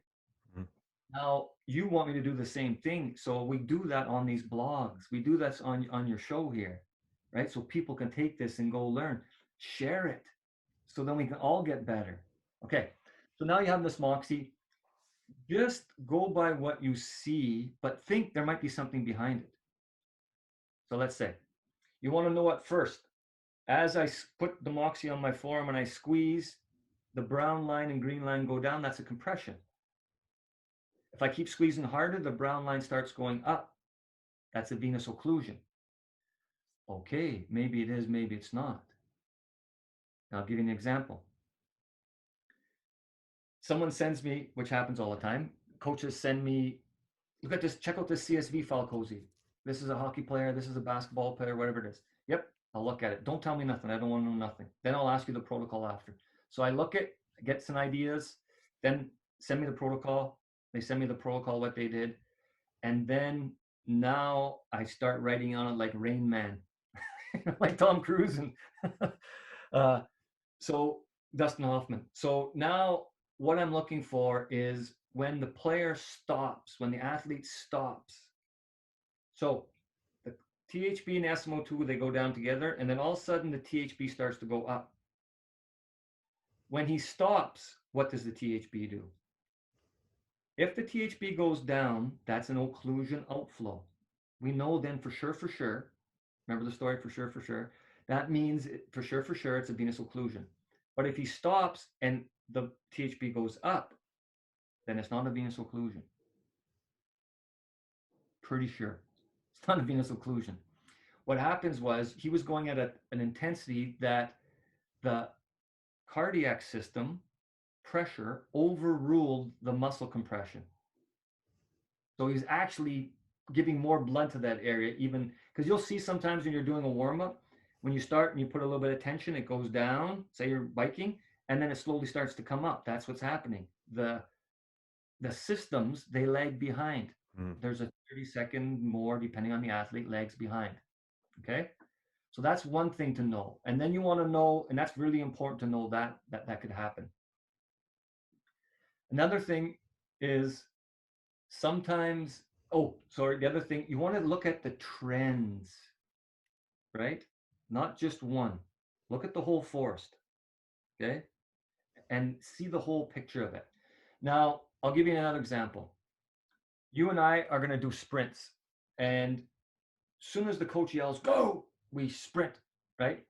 Mm-hmm. Now you want me to do the same thing. So we do that on these blogs. We do that on your show here, right? So people can take this and go learn, share it. So then we can all get better. Okay. So now you have this Moxy. Just go by what you see, but think there might be something behind it. So let's say you want to know at first, as I put the Moxy on my forearm and I squeeze, the brown line and green line go down, that's a compression. If I keep squeezing harder, the brown line starts going up. That's a venous occlusion. Okay, maybe it is, maybe it's not. Now I'll give you an example. Someone sends me, which happens all the time, coaches send me, look at this, check out this CSV file, Cozy. This is a hockey player, this is a basketball player, whatever it is. Yep, I'll look at it. Don't tell me nothing, I don't want to know nothing. Then I'll ask you the protocol after. So I look at, get some ideas, then send me the protocol. They send me the protocol, what they did. And then now I start writing on it like Rain Man, like Tom Cruise and so Dustin Hoffman. So now what I'm looking for is when the player stops, when the athlete stops. So the THB and SMO2, they go down together, and then all of a sudden the THB starts to go up. When he stops, what does the THB do? If the THB goes down, that's an occlusion outflow. We know then for sure, remember the story for sure, that means for sure, it's a venous occlusion. But if he stops and the THB goes up, then it's not a venous occlusion. Pretty sure. It's not a venous occlusion. What happens was he was going at an intensity that the cardiac system pressure overruled the muscle compression. So he's actually giving more blood to that area, even because you'll see sometimes when you're doing a warm-up, when you start and you put a little bit of tension, it goes down, say you're biking, and then it slowly starts to come up. That's what's happening. The systems, they lag behind. There's a 30-second more, depending on the athlete, lags behind. Okay? So that's one thing to know. And then you want to know, and that's really important to know that could happen. Another thing is sometimes, the other thing, you want to look at the trends, right? Not just one. Look at the whole forest, okay? And see the whole picture of it. Now, I'll give you another example. You and I are going to do sprints. And as soon as the coach yells, go, we sprint, right?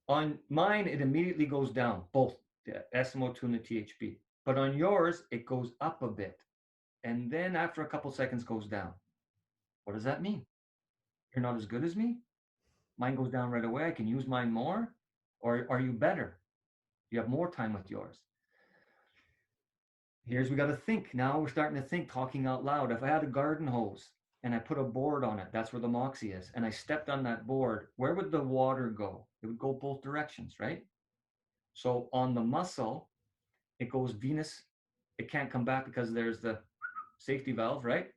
On mine, it immediately goes down, both the SMO2 and the THB. But on yours, it goes up a bit. And then after a couple seconds goes down. What does that mean? You're not as good as me? Mine goes down right away. I can use mine more. Or are you better? You have more time with yours. Here's, we got to think. Now we're starting to think, talking out loud. If I had a garden hose and I put a board on it, that's where the Moxy is, and I stepped on that board, where would the water go? It would go both directions, right? So on the muscle, it goes venous. It can't come back because there's the safety valve, right?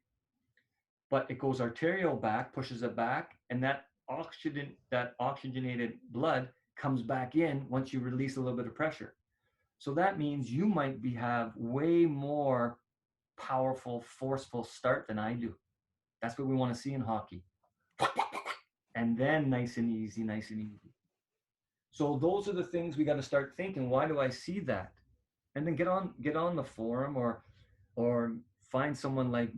But it goes arterial back, pushes it back, and that oxygenated blood comes back in once you release a little bit of pressure. So that means you might have way more powerful, forceful start than I do. That's what we want to see in hockey. And then nice and easy, nice and easy. So those are the things we got to start thinking. Why do I see that? And then get on the forum, or find someone like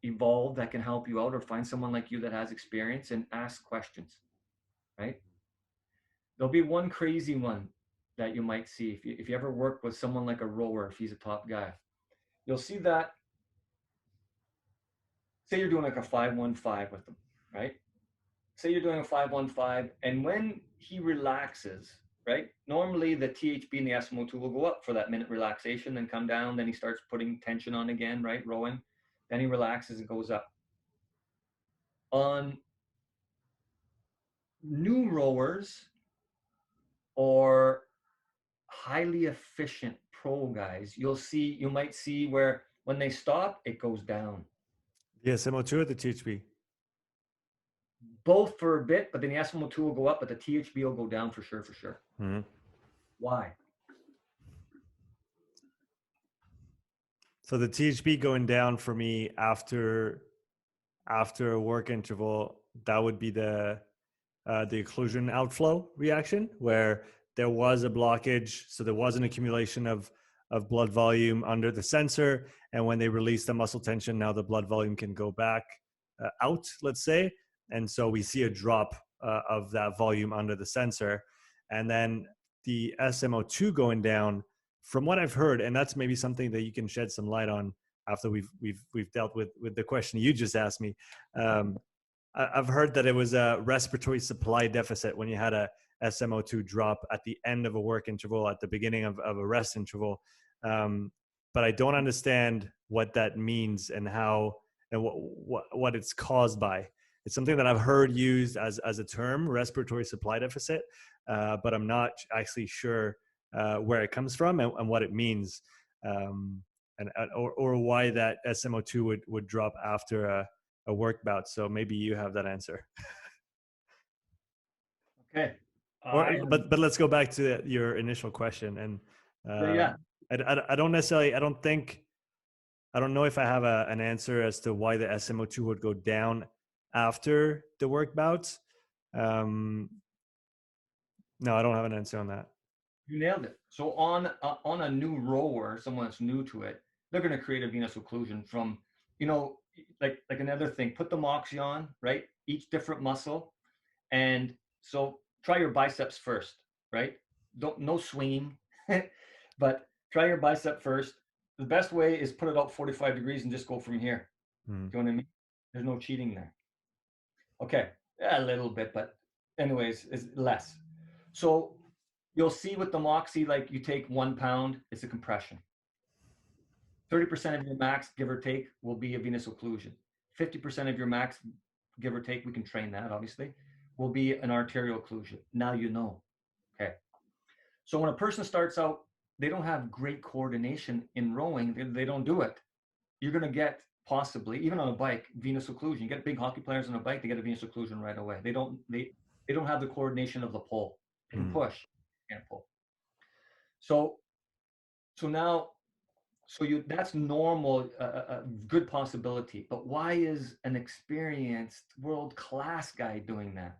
Evolve that can help you out, or find someone like you that has experience and ask questions, right? There'll be one crazy one that you might see if you ever work with someone like a rower, if he's a top guy. You'll see that, say you're doing like a 5-1-5 with them, right? Say you're doing a 5-1-5, and when he relaxes, right? Normally the THB and the SMO2 will go up for that minute relaxation, then come down, then he starts putting tension on again, right? Rowing. Then he relaxes and goes up. On new rowers or highly efficient pro guys, you might see where when they stop, it goes down. The SMO2 or the THB? Both for a bit, but then the SMO2 will go up, but the THB will go down for sure. Mm-hmm. Why? So the THB going down for me after a work interval, that would be the occlusion outflow reaction, where there was a blockage, so there was an accumulation of blood volume under the sensor, and when they release the muscle tension, now the blood volume can go back out, let's say, and so we see a drop of that volume under the sensor, and then the SMO2 going down. From what I've heard, and that's maybe something that you can shed some light on after we've dealt with the question you just asked me. I've heard that it was a respiratory supply deficit when you had a SMO2 drop at the end of a work interval, at the beginning of a rest interval. But I don't understand what that means and how and what it's caused by. It's something that I've heard used as a term, respiratory supply deficit, but I'm not actually sure where it comes from and what it means, or why that SMO2 would drop after a work bout. So maybe you have that answer. Okay. But let's go back to your initial question. And Yeah. I don't necessarily, I don't know if I have an answer as to why the SMO2 would go down after the work bouts. No, I don't have an answer on that. You nailed it. So on a new rower, someone that's new to it, they're going to create a venous occlusion from, like another thing. Put the Moxy on, right? Each different muscle, and so try your biceps first, right? No swinging, but try your bicep first. The best way is put it out 45 degrees and just go from here. Do you know what I mean? There's no cheating there. Okay, yeah, a little bit, but anyways, it's less. So you'll see with the Moxy, like you take 1 pound, it's a compression. 30% of your max, give or take, will be a venous occlusion. 50% of your max, give or take, we can train that obviously, will be an arterial occlusion. Now you know. Okay. So when a person starts out, they don't have great coordination in rowing, they don't do it. You're going to get possibly, even on a bike, venous occlusion. You get big hockey players on a bike, they get a venous occlusion right away. They don't have the coordination of the pole. They can push, can't pull. So now, that's normal, a good possibility. But why is an experienced world-class guy doing that?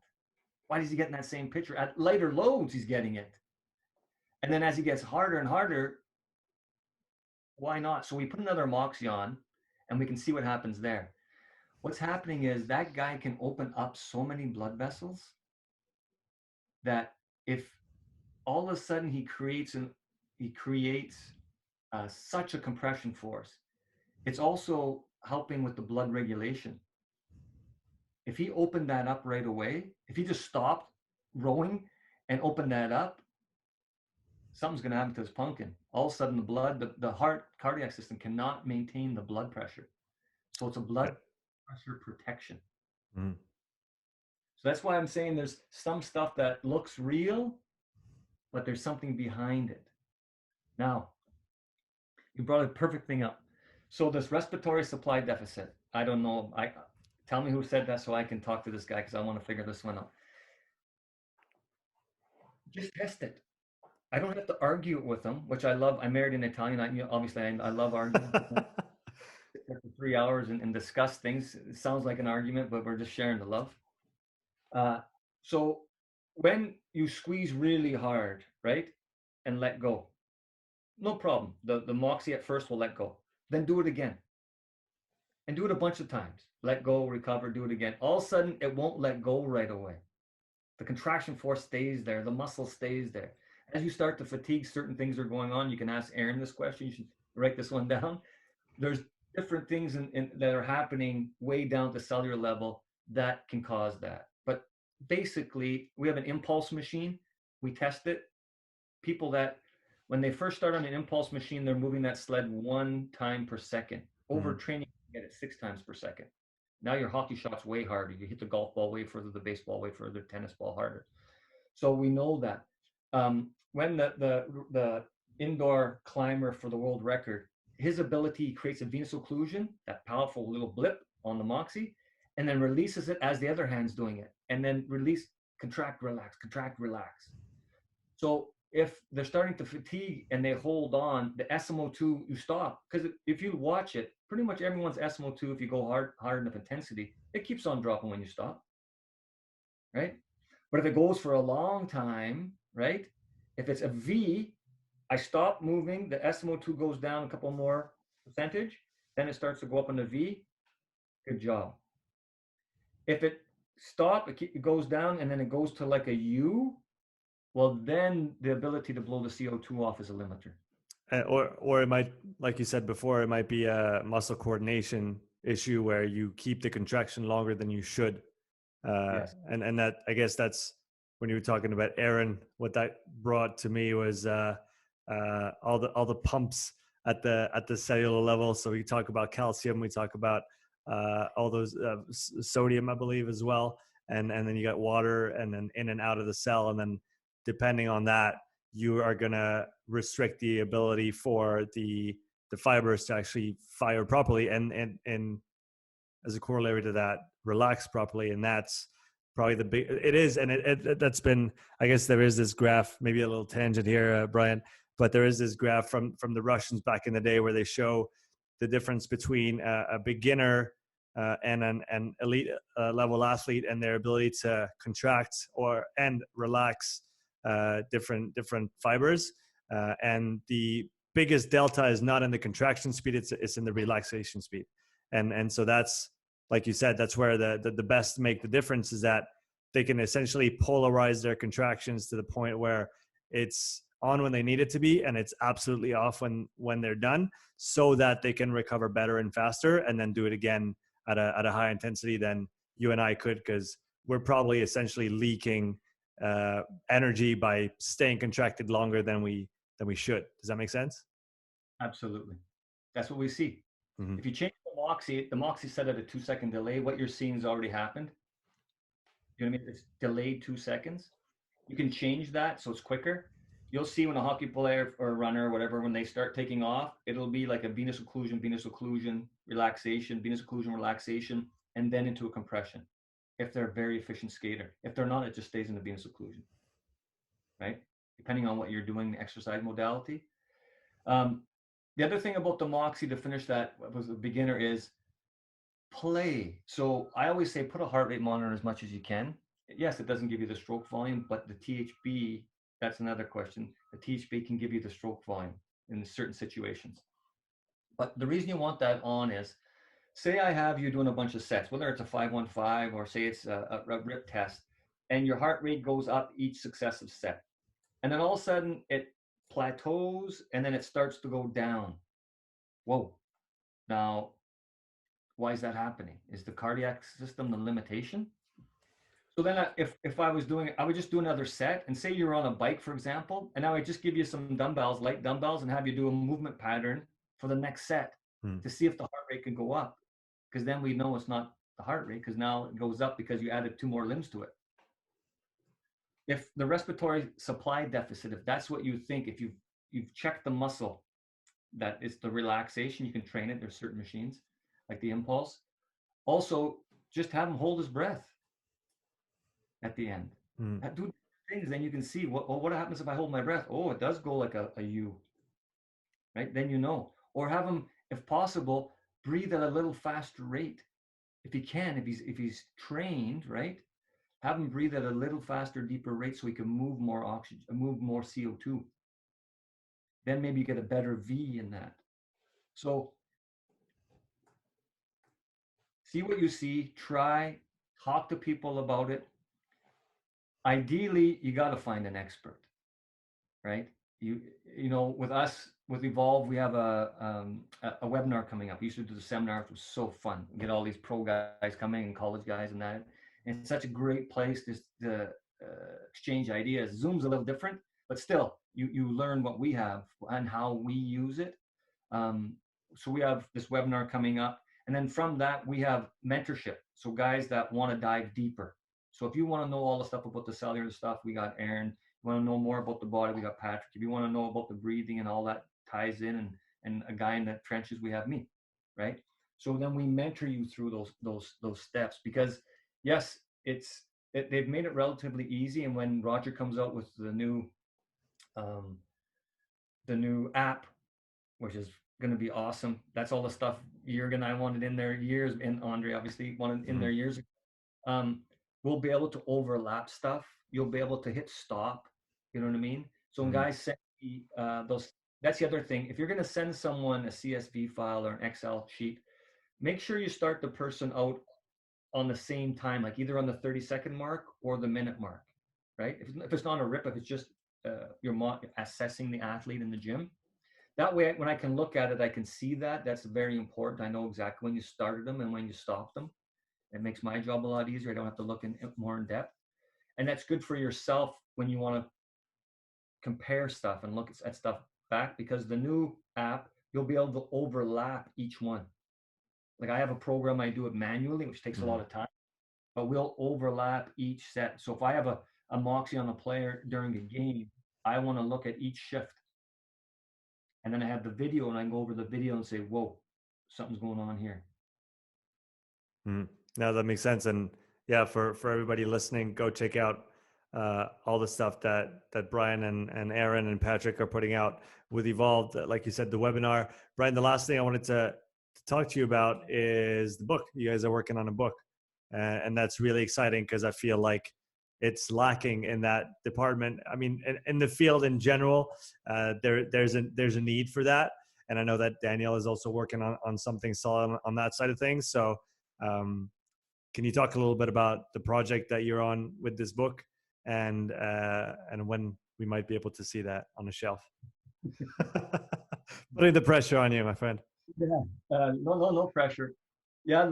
Why is he getting that same picture? At lighter loads, he's getting it. And then as he gets harder and harder, why not? So we put another Moxy on and we can see what happens there. What's happening is that guy can open up so many blood vessels that if all of a sudden he creates such a compression force, it's also helping with the blood regulation. If he opened that up right away, if he just stopped rowing and opened that up, something's going to happen to his pumpkin. All of a sudden, the blood, the heart, cardiac system cannot maintain the blood pressure. So it's a blood pressure protection. Mm. So that's why I'm saying there's some stuff that looks real, but there's something behind it. Now, you brought a perfect thing up. So this respiratory supply deficit, I don't know. Tell me who said that so I can talk to this guy because I want to figure this one out. Just test it. I don't have to argue it with them, which I love. I married an Italian. Obviously, I love arguing. For 3 hours and discuss things. It sounds like an argument, but we're just sharing the love. So when you squeeze really hard, right, and let go, no problem. The Moxy at first will let go. Then do it again. And do it a bunch of times. Let go, recover, do it again. All of a sudden, it won't let go right away. The contraction force stays there. The muscle stays there. As you start to fatigue, certain things are going on. You can ask Aaron this question. You should write this one down. There's different things that are happening way down to cellular level that can cause that. But basically, we have an impulse machine. We test it. People that, when they first start on an impulse machine, they're moving that sled 1 time per second. Overtraining, you get it 6 times per second. Now your hockey shot's way harder. You hit the golf ball way further, the baseball way further, tennis ball harder. So we know that. When the indoor climber for the world record, his ability creates a venous occlusion, that powerful little blip on the Moxy, and then releases it as the other hand's doing it. And then release, contract, relax, contract, relax. So if they're starting to fatigue and they hold on, the SMO2, you stop. Because if you watch it, pretty much everyone's SMO2, if you go hard enough intensity, it keeps on dropping when you stop, right? But if it goes for a long time, right? If it's a V, I stop moving, the SMO2 goes down a couple more percentage, then it starts to go up in the V. Good job. If it it goes down and then it goes to like a U, well, then the ability to blow the CO2 off is a limiter. Or it might, like you said before, it might be a muscle coordination issue where you keep the contraction longer than you should. Yes. And that, I guess that's when you were talking about Aaron, what that brought to me was all the pumps at the cellular level. So we talk about calcium, we talk about all those sodium, I believe, as well, and then you got water, and then in and out of the cell, and then depending on that, you are going to restrict the ability for the fibers to actually fire properly, and as a corollary to that, relax properly. And that's probably the big, it is. And that's been, I guess there is this graph, maybe a little tangent here, Brian, but there is this graph from the Russians back in the day where they show the difference between a beginner and an elite level athlete and their ability to contract and relax different fibers. And the biggest delta is not in the contraction speed, it's in the relaxation speed. And so that's, like you said, that's where the best make the difference, is that they can essentially polarize their contractions to the point where it's on when they need it to be, and it's absolutely off when they're done, so that they can recover better and faster, and then do it again at a high intensity than you and I could, because we're probably essentially leaking energy by staying contracted longer than we should. Does that make sense? Absolutely. That's what we see. Mm-hmm. If you change the Moxy set at a 2-second delay, what you're seeing has already happened. You know what I mean? It's delayed 2 seconds. You can change that so it's quicker. You'll see when a hockey player or a runner or whatever, when they start taking off, it'll be like a venous occlusion, relaxation, and then into a compression. If they're a very efficient skater. If they're not, it just stays in the venous occlusion, right? Depending on what you're doing, the exercise modality. The other thing about the Moxy, to finish that was a beginner, is play. So I always say put a heart rate monitor as much as you can. Yes, it doesn't give you the stroke volume, but the THB, that's another question. The THB can give you the stroke volume in certain situations. But the reason you want that on is, say I have you doing a bunch of sets, whether it's a 5-1-5 or say it's a rip test, and your heart rate goes up each successive set. And then all of a sudden it plateaus and then it starts to go down. Whoa. Now, Why is that happening? Is the cardiac system the limitation? So then if I was doing, I would just do another set, and say you're on a bike, for example, and now I just give you some dumbbells, light dumbbells, and have you do a movement pattern for the next set Hmm. to see if the heart rate can go up. Because then we know it's not the heart rate, because now it goes up because you added 2 more limbs to it. If the respiratory supply deficit, if that's what you think, if you've checked the muscle, that is the relaxation, you can train it. There's certain machines like the impulse. Also, just have him hold his breath at the end. Hmm. Do things, then you can see what happens if I hold my breath. Oh, it does go like a U, right? Then you know. Or have him, if possible, breathe at a little faster rate. If he can, if he's trained, right? Have him breathe at a little faster, deeper rate so he can move more oxygen, move more CO2. Then maybe you get a better V in that. So see what you see, try, talk to people about it. Ideally, you got to find an expert, right? You know, with us, with Evolve, we have a webinar coming up. We used to do the seminars. It was so fun. Get all these pro guys coming and college guys and that. And it's such a great place to exchange ideas. Zoom's a little different, but still, you learn what we have and how we use it. So we have this webinar coming up. And then from that, we have mentorship. So guys that want to dive deeper. So if you want to know all the stuff about the cellular stuff, we got Aaron. You want to know more about the body, we got Patrick. If you want to know about the breathing and all that ties in, and a guy in the trenches, we have me, right? So then we mentor you through those steps, because yes, they've made it relatively easy. And when Roger comes out with the new app, which is going to be awesome. That's all the stuff Juerg and I wanted in there years, and Andre obviously wanted in there years ago. We'll be able to overlap stuff. You'll be able to hit stop. You know what I mean? So when guys send me those, that's the other thing. If you're going to send someone a CSV file or an Excel sheet, make sure you start the person out on the same time, like either on the 30-second mark or the minute mark, right? If it's not a rip, if it's just you're assessing the athlete in the gym, that way, when I can look at it, I can see that. That's very important. I know exactly when you started them and when you stopped them. It makes my job a lot easier. I don't have to look more in depth. And that's good for yourself when you want to compare stuff and look at stuff back, because the new app, you'll be able to overlap each one. Like I have a program, I do it manually, which takes a lot of time, but we'll overlap each set. So if I have a Moxy on a player during a game, I want to look at each shift. And then I have the video, and I can go over the video and say, whoa, something's going on here. No, that makes sense. And yeah, for everybody listening, go check out all the stuff that Brian and Aaron and Patrick are putting out with Evolved. Like you said, the webinar. Brian, the last thing I wanted to talk to you about is the book. You guys are working on a book, and that's really exciting because I feel like it's lacking in that department. I mean, in the field in general, there's a need for that. And I know that Danielle is also working on something solid on that side of things. So can you talk a little bit about the project that you're on with this book, and when we might be able to see that on the shelf? Putting the pressure on you, my friend. Yeah, no pressure. Yeah,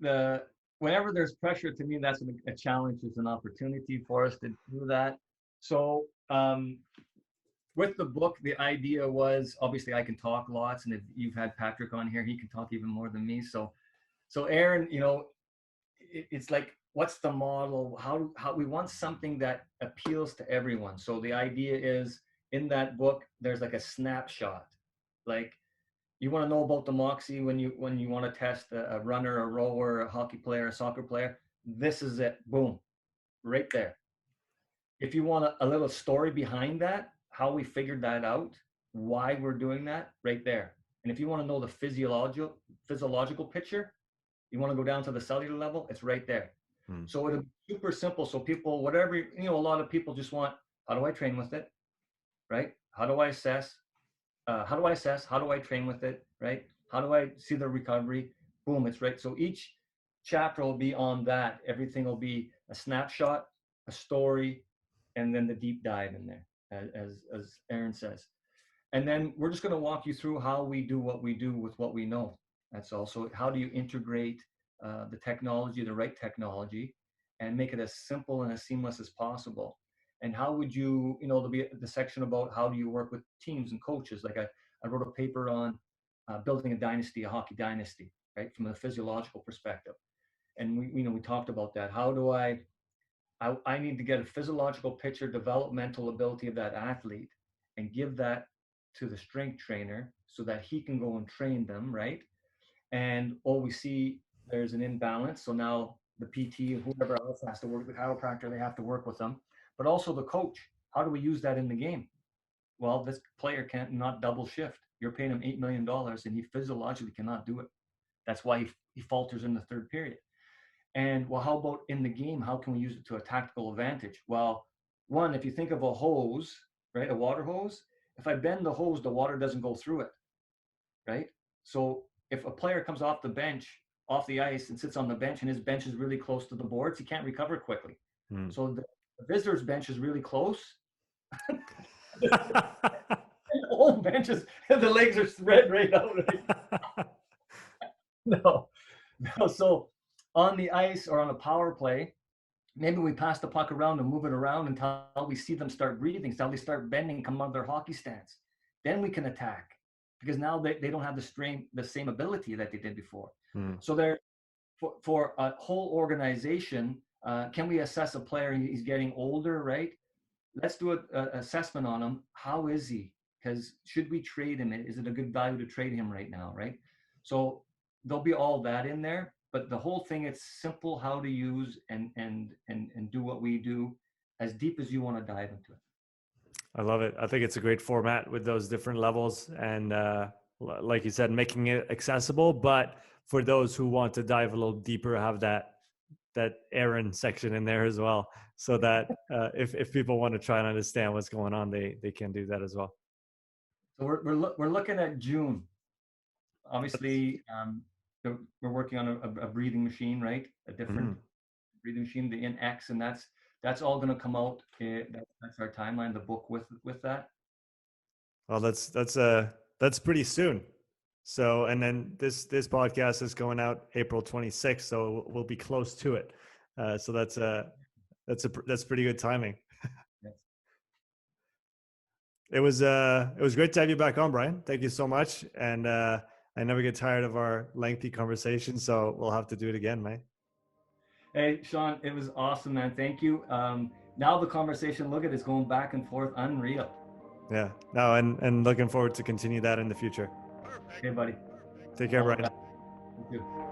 the whenever there's pressure, to me, that's a challenge. It's an opportunity for us to do that. So with the book, the idea was, obviously I can talk lots, and if you've had Patrick on here, he can talk even more than me. So Aaron, you know, it's like, what's the model? How we want something that appeals to everyone. So the idea is, in that book, there's like a snapshot. Like, you want to know about the Moxy when you want to test a runner, a rower, a hockey player, a soccer player. This is it. Boom, right there. If you want a little story behind that, how we figured that out, why we're doing that, right there. And if you want to know the physiological picture, you want to go down to the cellular level, it's right there. So it'll be super simple. So people, whatever, you know, a lot of people just want, how do I train with it, right? How do I assess? How do I assess? How do I train with it, right? How do I see the recovery? Boom, it's right. So each chapter will be on that. Everything will be a snapshot, a story, and then the deep dive in there, as Aaron says. And then we're just going to walk you through how we do what we do with what we know. That's also how do you integrate the technology, the right technology, and make it as simple and as seamless as possible. And how would you, there'll be the section about how do you work with teams and coaches. Like I wrote a paper on building a dynasty, a hockey dynasty, right, from a physiological perspective. And we talked about that. How do I need to get a physiological picture, developmental ability of that athlete, and give that to the strength trainer so that he can go and train them, right? And we see there's an imbalance. So now the PT and whoever else has to work, the chiropractor, they have to work with them, but also the coach. How do we use that in the game? Well, this player can't not double shift. You're paying him $8 million and he physiologically cannot do it. That's why he falters in the third period. And well, how about in the game? How can we use it to a tactical advantage? Well, one, if you think of a hose, right, a water hose, if I bend the hose, the water doesn't go through it, right? So if a player comes off the bench, off the ice, and sits on the bench, and his bench is really close to the boards, he can't recover quickly. So the visitor's bench is really close. The whole bench is, the legs are spread right out. Right? No. So on the ice or on a power play, maybe we pass the puck around and move it around until we see them start breathing, until they start bending, come out of their hockey stance. Then we can attack, because now they don't have the same ability that they did before. So they're for a whole organization, can we assess a player? He's getting older, right? Let's do an assessment on him. How is he? Because should we trade him? Is it a good value to trade him right now, right? So there'll be all that in there, but the whole thing, it's simple how to use and do what we do, as deep as you want to dive into it. I love it. I think it's a great format with those different levels, and like you said, making it accessible, but for those who want to dive a little deeper, have that Aaron section in there as well, so that if people want to try and understand what's going on, they can do that as well. So we're looking at June. Obviously, we're working on a breathing machine, right? A different breathing machine, the InX, and that's all going to come out. That's our timeline. The book with that. Well, that's pretty soon. So, and then this podcast is going out April 26th, so we'll be close to it. So that's pretty good timing. Yes. It was great to have you back on, Brian. Thank you so much. And I never get tired of our lengthy conversation, so we'll have to do it again, man. Hey, Sean, it was awesome, man. Thank you. Now the conversation, look at it's going back and forth, unreal. Yeah, no, and looking forward to continue that in the future. Okay, buddy. Take care, Brian. You too.